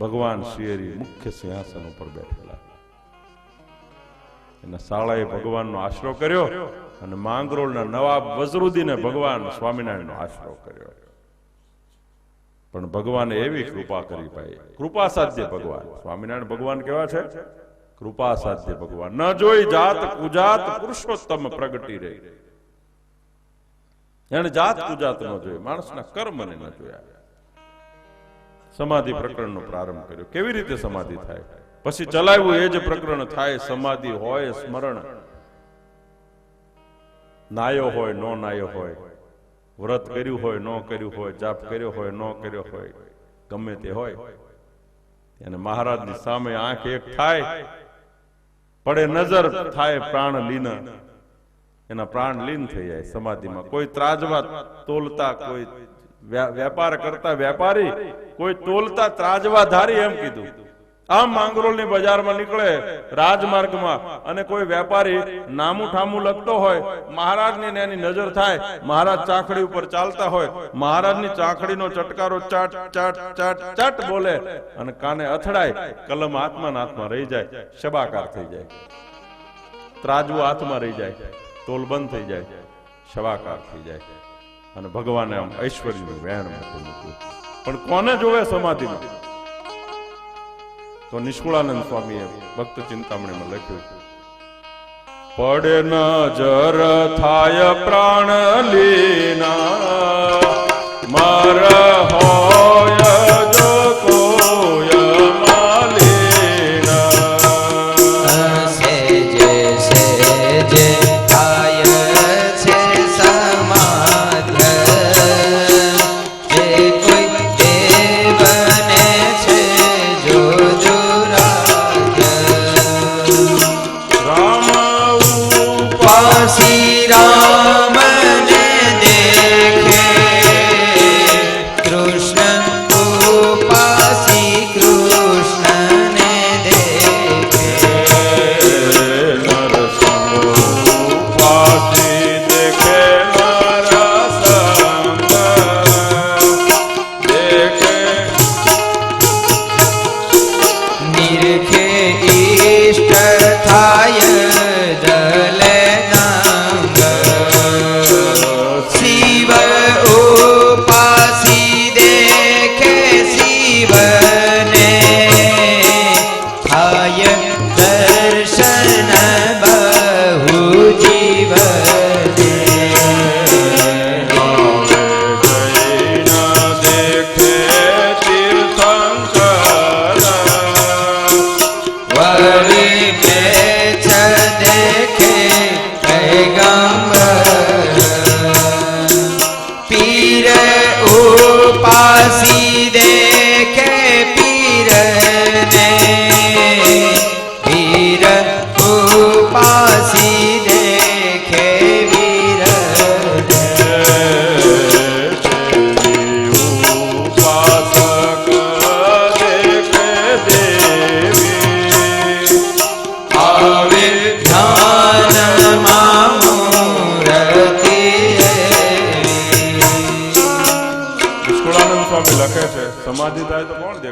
ભગવાન શ્રીહરિ મુખ્ય સિંહાસન ઉપર બેઠેલા. એના શાળાએ ભગવાનનો આશરો કર્યો અને માંગરોળના નવાબ વઝરુદ્દીને ભગવાન સ્વામિનારાયણનો આશરો કર્યો. પણ ભગવાને એવી કૃપા કરી ભાઈ, કૃપા સાધ્ય ભગવાન. સ્વામિનારાયણ ભગવાન કેવા છે? કૃપા સાધ્ય ભગવાન. ન જોઈ જાત કુજાત પુરુષોત્તમ પ્રગટી રહી. એને જાત કુજાત ન જોઈ, માણસના કર્મને ન જોયા. સમાધિ પ્રકરણનો પ્રારંભ કર્યો. કેવી રીતે સમાધિ થાય? પછી ચલાવ્યું એ જ પ્રકરણ થાય. સમાધિ હોય, સ્મરણ, નાયો હોય, નો નાયો હોય, વ્રત કર્યું હોય, ન કર્યું હોય, જાપ કર્યો હોય, ન કર્યો હોય, ગમે તે હોય, અને મહારાજની સામે આંખ એક થાય, પડે નજર થાય, પ્રાણ લીન, એના પ્રાણ લીન થઈ જાય સમાધિમાં. કોઈ ત્રાજવા તોલતા, કોઈ વેપાર કરતા વેપારી, કોઈ તોલતા ત્રાજવાધારી, એમ કીધું. આમ માંગરોળની બજારમાં નીકળે રાજમાર્ગમાં અને કોઈ વેપારી નામું ઠામું લખતો હોય, મહારાજની એની નજર થાય, મહારાજ ચાખડી ઉપર ચાલતા હોય, મહારાજની ચાખડીનો ચટકારો ચાટ ચાટ ચાટ ચાટ બોલે અને કાને અથડાય, કલમ હાથમાં રહી જાય, શબાકાર થઈ જાય, ત્રાજવું હાથમાં રહી જાય, તોલ બંધ થઈ જાય, શબાકાર થઈ જાય અને ભગવાને આમ ઐશ્વર્યનું વહેણ મૂક્યું. પણ કોને જોવે સમાધિમાં? તો નિષ્કુળાનંદ સ્વામીએ ભક્ત ચિંતામણીમાં લખ્યું, પડે નજર થાય પ્રાણ લીના, મર હોય જો કોઈ માલીના. સેજે સેજે થાય છે સમાધિ, જે કોઈ દેવને છે જોજો પાસી રામને દેખે કૃષ્ણ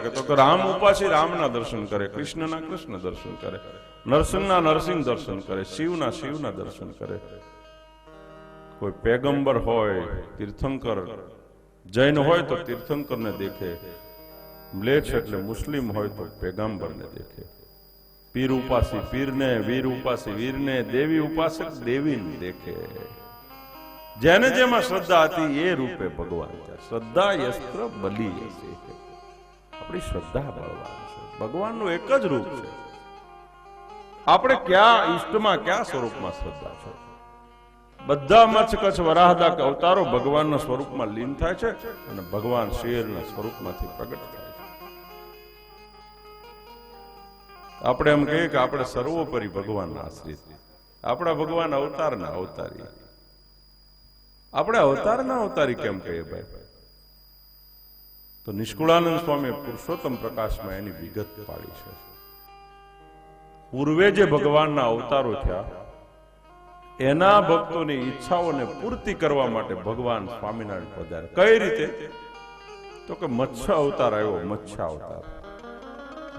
કે તો કે રામ ઉપાસી રામના દર્શન કરે, કૃષ્ણના કૃષ્ણ દર્શન કરે, નરસિંહના નરસિંહ દર્શન કરે, શિવના શિવના દર્શન કરે. કોઈ પેગંબર હોય, તીર્થંકર જૈન હોય તો તીર્થંકરને દેખે, મ્લેચ્છ એટલે મુસ્લિમ હોય તો પેગંબરને દેખે, પીર ઉપાસી પીરને, વીર ઉપાસી વીરને, દેવી ઉપાસક દેવીને દેખે. જેને જેમાં શ્રદ્ધા હતી એ રૂપે ભગવાન છે. શ્રદ્ધા યસ્ત્ર બલી હશે. આપણી શ્રદ્ધા બળવાન છે. ભગવાનનું એક જ રૂપ છે. આપણે કયા ઈષ્ટમાં કયા સ્વરૂપમાં શ્રદ્ધા છે? બધા મચ્છ કચ્છ વરાહદા કે અવતારો ભગવાનના સ્વરૂપમાં લીન થાય છે અને ભગવાન શેરના સ્વરૂપમાંથી પ્રગટ થાય છે. આપણે એમ કહીએ કે આપણે સર્વોપરી ભગવાનના આશ્રિત, આપણા ભગવાન અવતારના અવતારી. આપણે અવતારના અવતારી કેમ કહીએ ભાઈ? તો નિષ્કુળાનંદ સ્વામી પુરુષોત્તમ પ્રકાશમાં એની વિગત પાડી છે. પૂર્વે જે ભગવાનના અવતારો થયા એના ભક્તોની ઈચ્છાઓને પૂર્તિ કરવા માટે ભગવાન સ્વામિનારાયણ પધાર્યા. કઈ રીતે? તો કે મત્સ્ય અવતાર આવ્યો. મત્સ્ય અવતાર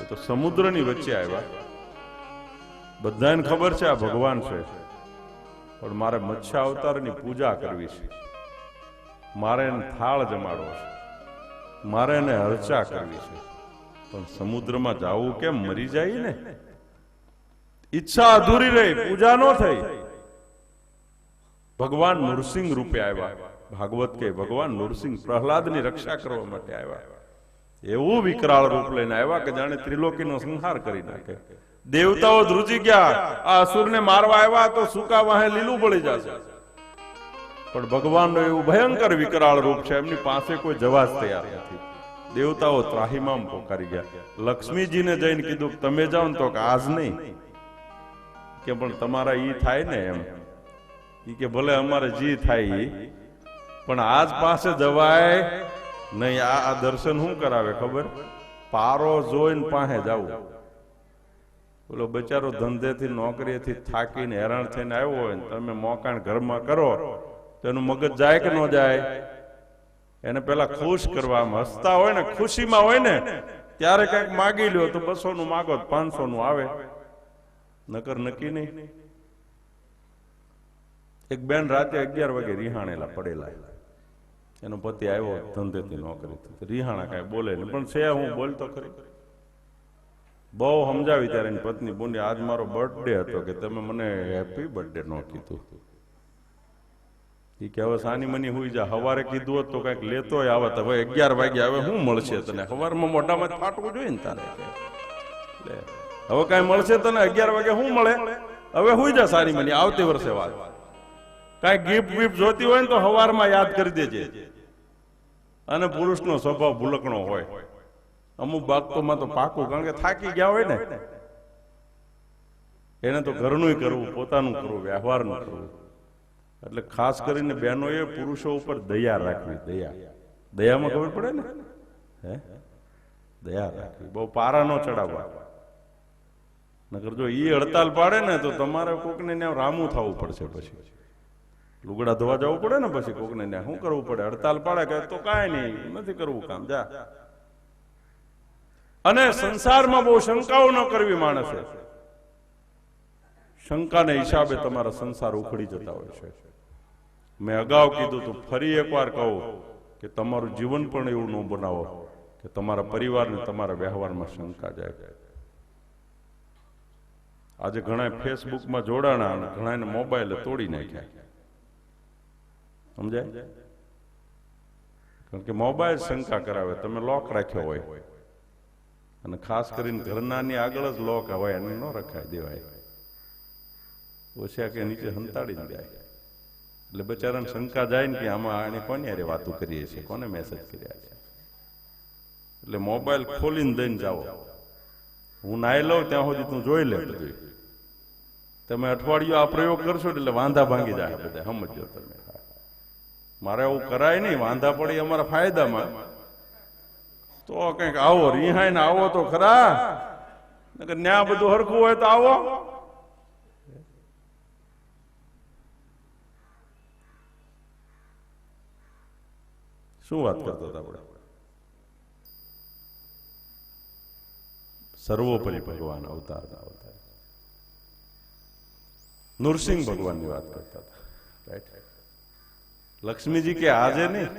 એ તો સમુદ્રની વચ્ચે આવ્યા. બધાને ખબર છે આ ભગવાન છે, પણ મારે મત્સ્ય અવતારની પૂજા કરવી છે, મારે એને થાળ જમાડવો છે, મારે એને અર્ચા કરવી છે. પણ સમુદ્રમાં જાવું કેમ? મરી જાય ને, ઈચ્છા અધૂરી રહી, પૂજા ન થઈ. ભગવાન નૃસિંહ રૂપે આવ્યા. ભાગવત કે ભગવાન નૃસિંહ પ્રહલાદની રક્ષા કરવા માટે આવ્યા. એવું વિકરાળ રૂપ લઈને આવ્યા કે જાણે ત્રિલોકીનો સંહાર કરી નાખે. દેવતાઓ ધ્રુજી ગયા, આ અસુરને મારવા આવ્યા તો સૂકા વાહે લીલું પડી જશે. પણ ભગવાનનું એવું ભયંકર વિકરાળ રૂપ છે, એમની પાસે કોઈ જવા જ તૈયાર નથી. દેવતાઓ ત્રાહિમામ પોકારી ગયા. લક્ષ્મીજીને જઈને કીધું તમે જાઓ ને, તો કે આજ નહીં, કે પણ તમારા ઈ થાય ને એમ. ઈ કે ભલે અમારે જી થાય ઈ, પણ આજ પાસે જવાય નહીં. આ દર્શન શું કરાવે ખબર? પારો જોઈને પાસે જવું. બોલો બચારો ધંધેથી નોકરીથી થાકીને હેરાન થઈને આવ્યો હોય ને તમે મોકાણ ઘરમાં કરો તો એનું મગજ જાય કે ન જાય? એને પેલા ખુશ કરવા, હસતા હોય ને, ખુશીમાં હોય ને ત્યારે કઈક માગી લ્યો તો 200 નું માગો 500 નું આવે, નકર નક્કી નહીં. એક બેન રાતે 11 વાગે રિહાણેલા પડેલા, એનો પતિ આવ્યો ધંધેથી નોકરીથી, રિહાણા કાંઈ બોલે નહીં, પણ છે હું બોલતો ખરી. બહુ સમજાવી ત્યારે એની પત્ની બોલી આજ મારો બર્થડે હતો કે તમે મને હેપી બર્થડે ન કીધું. ઈ કે હવે સાની મની હુઈ જા, હવારે કીધું હોત તો કઈક લેતોય આવત. હવે 11 વાગે હવે શું મળશે તને? હવારમાં મોઢામાં ફાટવું જોઈએ ને તારે. હવે કઈ મળશે તને? 11 વાગે શું મળે? હવે હુઈ જા સારી મની, આવતી વર્ષે વાત. કઈ ગિફ્ટ વિફ્ટ જોતી હોય ને તો હવારમાં યાદ કરી દેજે. અને પુરુષનો સ્વભાવ ભૂલકણો હોય, અમુક બાબતોમાં તો પાકું, કારણ કે થાકી ગયા હોય ને, એને તો ઘરનું કરવું, પોતાનું કરવું, વ્યવહારનું કરવું. એટલે ખાસ કરીને બહેનોએ પુરુષો ઉપર દયા રાખવી. દયામાં ખબર પડે ને, હે દયા રાખવી, બહુ પારા ન ચડાવવા. નકર જો ઈ હડતાલ પાડે ને તો તમારે કોકને ત્યાં રામું થવું પડશે. પછી લુગડા ધોવા જવું પડે ને, પછી કોકને ત્યાં શું કરવું પડે? હડતાલ પાડે કે તો કાંઈ નહીં, નથી કરવું કામ, જા. અને સંસારમાં બહુ શંકાઓ ન કરવી માણસે. શંકાને હિસાબે તમારા સંસાર ઉખડી જતા હોય છે. મેં અગાઉ કીધું તું, ફરી એકવાર કહું કે તમારું જીવન પણ એવું ન બનાવો કે તમારા પરિવારને તમારા વ્યવહારમાં શંકા જાય. આજે ઘણા ફેસબુકમાં જોડાણા અને ઘણાને મોબાઈલ તોડી નાખ્યા, સમજાય? કારણ કે મોબાઈલ શંકા કરાવે. તમે લોક રાખ્યો હોય, અને ખાસ કરીને ઘરનાની આગળ જ લોક હોય, એને ન રખાય દેવાય. ઓછા કે નીચે હંતાડીને જાય, એટલે બચારાને શંકા જાય ને કે આમાં આને કોની હારે વાતો કરીએ છીએ, કોને મેસેજ કર્યા છે. એટલે મોબાઈલ ખોલીને દઈને જાઓ. હું નાઈ લઉં ત્યાં સુધી તું જોઈ લે બધું. તમે અઠવાડિયું આ પ્રયોગ કરશો એટલે વાંધા ભાંગી જાય બધા, સમજો તમે. મારે એવું કરાય નહીં, વાંધા પડી અમારા ફાયદામાં. તો કઈક આવો રિહાઈ ને આવો તો ખરા, ન્યા બધું હરખું હોય તો આવો. શું વાત કરતા હતા આપણે? સર્વોપરી ભગવાન અવતારના અવતાર. નૃસિંહ ભગવાનની વાત કરતા હતા, રાઈટ? લક્ષ્મીજી કે આજે નહીં,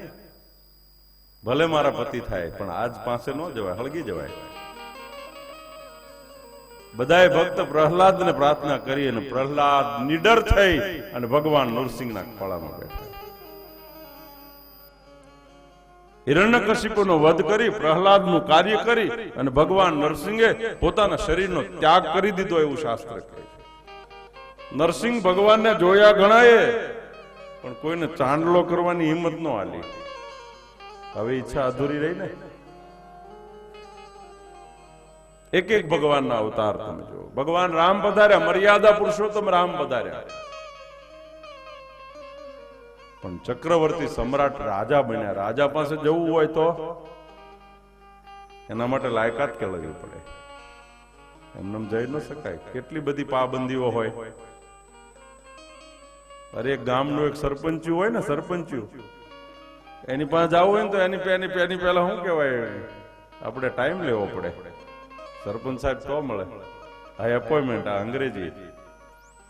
ભલે મારા પતિ થાય પણ આજ પાસે ન જવાય, હળગી જવાય. બધાએ ભક્ત પ્રહલાદને પ્રાર્થના કરી અને પ્રહલાદ નિડર થઈ અને ભગવાન નૃસિંહના ખોળામાં બેઠા. હિરણ્યકશિપુનો વધ કરી પ્રહલાદનું કાર્ય કરી અને ભગવાન નરસિંહે પોતાના શરીરનો ત્યાગ કરી દીધો એવું શાસ્ત્ર કહે છે. નરસિંહ ભગવાનને જોયા ઘણાએ પણ કોઈને ચાંદલો કરવાની હિંમત ન આલી. હવે ઈચ્છા અધૂરી રહી ને. એક એક ભગવાનના અવતાર તમે જુઓ. ભગવાન રામ પધાર્યા, મર્યાદા પુરુષોત્તમ રામ પધાર્યા, પણ ચક્રવર્તી સમ્રાટ રાજા બન્યા. રાજા પાસે જવું હોય તો એના માટે લાયકાત કેળવવી પડે, એમને જઈ ન શકાય. કેટલી બધી પાબંદીઓ હોય. અરે એક ગામનું એક સરપંચ્યું હોય ને, સરપંચ્યું, એની પાસે જવું હોય ને તો એની પહેલા શું કહેવાય, આપણે ટાઈમ લેવો પડે. સરપંચ સાહેબ તો મળે. આ એપોઇન્ટમેન્ટ, આ અંગ્રેજી,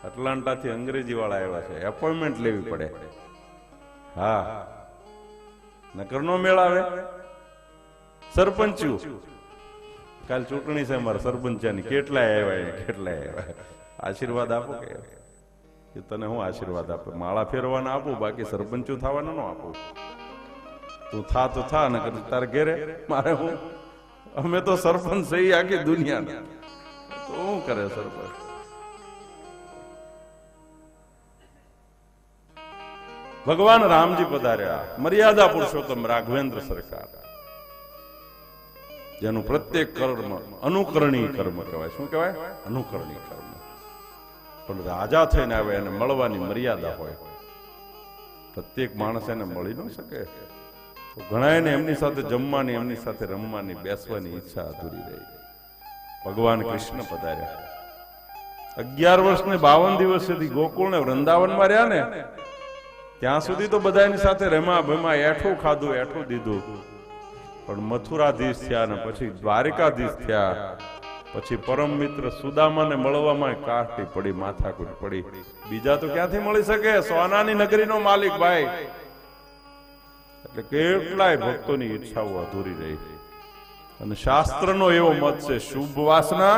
એટલાન્ટાથી અંગ્રેજી વાળા આવ્યા છે, એપોઇન્ટમેન્ટ લેવી પડે. હા, નકર નો મેળ આવે. સરપંચ્યું, કાલ ચૂંટણી છે મારા સરપંચાની, કેટલાય આવ્યા, કેટલાય આવ્યા. આશીર્વાદ આપો કે તને હું આશીર્વાદ આપે? માળા ફેરવાના આપું, બાકી સરપંચું થવાના ન આપું. તું થા તો થા, ને તારે ઘેરે મારે હું, અમે તો સરપંચ સહી આખી દુનિયા, તો શું કરે સરપંચ? ભગવાન રામજી પધાર્યા, મર્યાદા પુરુષોત્તમ રાઘવેન્દ્ર સરકાર, જેનું પ્રત્યેક કર્મ અનુકરણીય કર્મ કહેવાય. શું કહેવાય? અનુકરણીય કર્મ. પણ રાજા થઈને આવે એને મળવાની મર્યાદા હોય. પ્રત્યેક માણસ એને મળી ન શકે. ઘણા એને એમની સાથે જમવાની, એમની સાથે રમવાની, બેસવાની ઈચ્છા અધૂરી રહી. ભગવાન કૃષ્ણ પધાર્યા. 11 વર્ષ ને 52 દિવસ સુધી ગોકુળ ને વૃંદાવનમાં રહ્યા ને, ત્યાં સુધી તો બધા એની સાથે રમા ભમા, એઠું ખાધું, એઠું દીધું. પણ મથુરાધીશ થયા ને પછી દ્વારિકાધીશ થયા, પછી પરમ મિત્ર સુદામાને મળવામાં કાઠી પડી, માથાકૂટ પડી. બીજા તો ક્યાંથી મળી શકે? સોનાની નગરીનો માલિક ભાઈ. એટલે કેટલાય ભક્તોની ઈચ્છાઓ અધૂરી રહી. અને શાસ્ત્રનો એવો મત છે, શુભ વાસના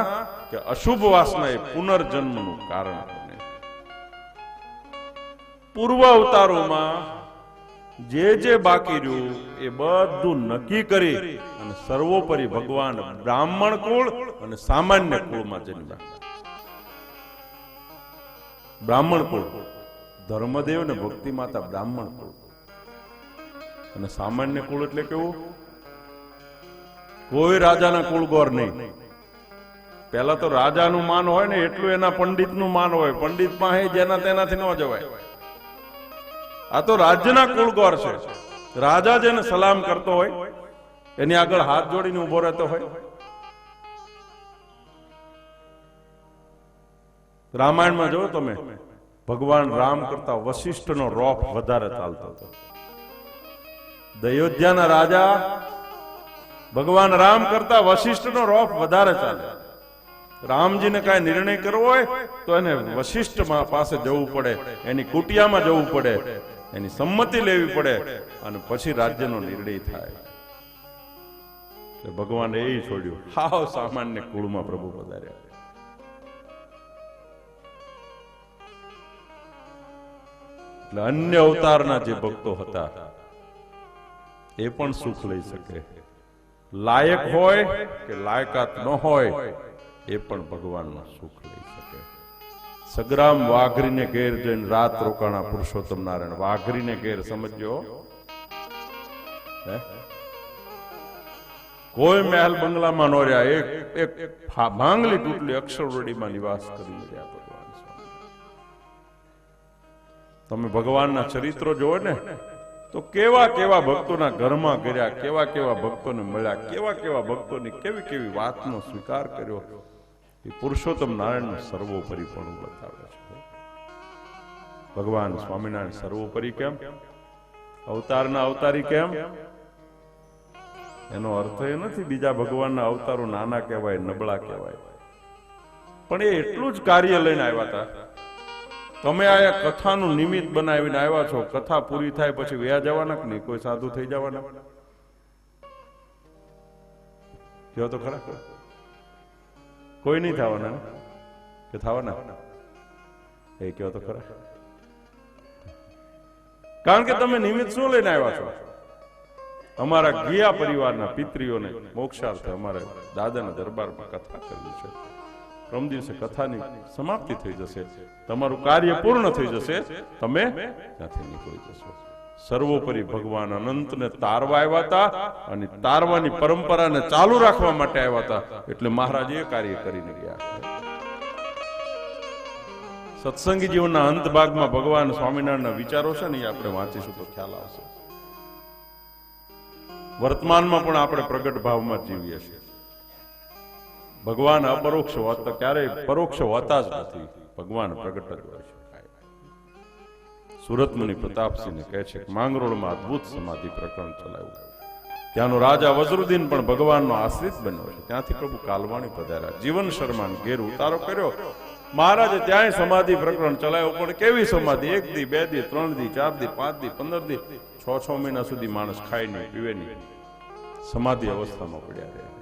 કે અશુભ વાસના એ પુનર્જન્મનું કારણ બને. પૂર્વ અવતારોમાં જે બાકી રહ્યું એ બધું નક્કી કરી અને સર્વોપરી ભગવાન બ્રાહ્મણ કુળ અને સામાન્ય કુળમાં જન્મ્યા. બ્રાહ્મણ કુળ, ધર્મદેવ ને ભક્તિ માતા બ્રાહ્મણ કુળ. અને સામાન્ય કુળ એટલે કેવું? કોઈ રાજાના કુળ ગોર નહીં. પેલા તો રાજાનું માન હોય ને એટલું એના પંડિતનું માન હોય. પંડિત પાસે જેના તેનાથી ન જવાય. આ તો રાજ્યના કુળ ગોર છે. રાજા જેને સલામ કરતો હોય, એની આગળ હાથ જોડીને ઉભો રહેતો હોય. રામાયણમાં જો તમે, ભગવાન રામ કરતા વશિષ્ઠનો રોપ વધારે ચાલતો હતો. અયોધ્યાના રાજા ભગવાન રામ કરતા વશિષ્ઠનો રોપ વધારે ચાલે. રામજીને કાંઈ નિર્ણય કરવો હોય તો એને વશિષ્ઠ પાસે જવું પડે, એની કુટિયામાં જવું પડે, એની સંમતિ લેવી પડે અને પછી રાજ્યનો નિર્ણય થાય. ભગવાને એ છોડ્યું. હાવ સામાન્ય કુળમાં પ્રભુ પધાર્યા. એટલે અન્ય અવતારના જે ભક્તો હતા એ પણ સુખ લઈ શકે. લાયક હોય કે લાયકાત ન હોય એ પણ ભગવાનનું સુખ લઈ શકે. સગ્રામ વાઘરીને ઘેર જઈને રાત રોકાણા પુરુષોત્તમ નારાયણ. વાઘરીને ઘેર સમજો, કોઈ મહેલ બંગલામાં ન રહ્યા, એક ભાંગલી તૂટલી અક્ષરવડીમાં નિવાસ કરી રહ્યા ભગવાન. તમે ભગવાનના ચરિત્રો જોવો ને તો કેવા કેવા ભક્તોના ઘરમાં કર્યા, કેવા કેવા ભક્તોને મળ્યા, કેવા કેવા ભક્તોની કેવી કેવી વાતનો સ્વીકાર કર્યો. એ પુરુષોત્તમ નારાયણનું સર્વોપરીપણું બતાવે છે. ભગવાન સ્વામિનારાયણ સર્વોપરી કેમ? અવતારના અવતારી કેમ? એનો અર્થ એ નથી બીજા ભગવાનના અવતારો નાના કહેવાય, નબળા કહેવાય, પણ એ એટલું જ કાર્ય લઈને આવ્યા હતા. તમે આ કથાનું નિમિત્ત બનાવીને આવ્યા છો. કથા પૂરી થાય પછી વ્યા જવાના કે નહીં? કોઈ સાધુ થઈ જવાના? કહો તો ખરા, કોઈ નહીં થવાના કે થવાના? એ કહો તો ખરા. કારણ કે તમે નિમિત્ત શું લઈને આવ્યા છો? અમારા ગયા પરિવારના પિતરીઓને મોક્ષાર્થે અમારે દાદાના દરબારમાં કથા કરવી છે. પ્રમ દિવસે કથાની સમાપ્તિ થઈ જશે, તમારું કાર્ય પૂર્ણ થઈ જશે, તમે ત્યાંથી નીકળી જશો. સર્વોપરી ભગવાન અનંતને તારવા આવ્યા હતા અને તારવાની પરંપરાને ચાલુ રાખવા માટે આવ્યા હતા. એટલે મહારાજ એ કાર્ય કરીને ગયા. સત્સંગી જીવનના અંત ભાગમાં ભગવાન સ્વામિનારાયણના વિચારો છે ને, એ આપણે વાંચીશું તો ખ્યાલ આવશે. વર્તમાનમાં પણ આપણે પ્રગટ ભાવમાં જીવીએ છીએ. ભગવાન અપરોક્ષ હોતા, ક્યારેય પરોક્ષ હોતા જ નથી. ભગવાન પ્રગટ જ હોય છે. સુરત મુનિ પ્રતાપસિંહને કહે છે કે માંગરોળમાં અદભુત સમાધિ પ્રકરણ ચલાવ્યું. ત્યાંનો રાજા વજરુદ્દીન પણ ભગવાનનો આશ્રિત બન્યો છે. ત્યાંથી પ્રભુ કાલવાણી પધાર્યા. જીવન શર્માને ઘેર ઉતારો કર્યો. મહારાજે ત્યાંય સમાધિ પ્રકરણ ચલાવ્યું. પણ કેવી સમાધિ? 1 દી, 2 દી, 3 દી, 4 દી, 5 દી, 15 દી, 6 મહિના સુધી માણસ ખાય નહીં, પીવે નહીં, સમાધિ અવસ્થામાં પડ્યા રહે.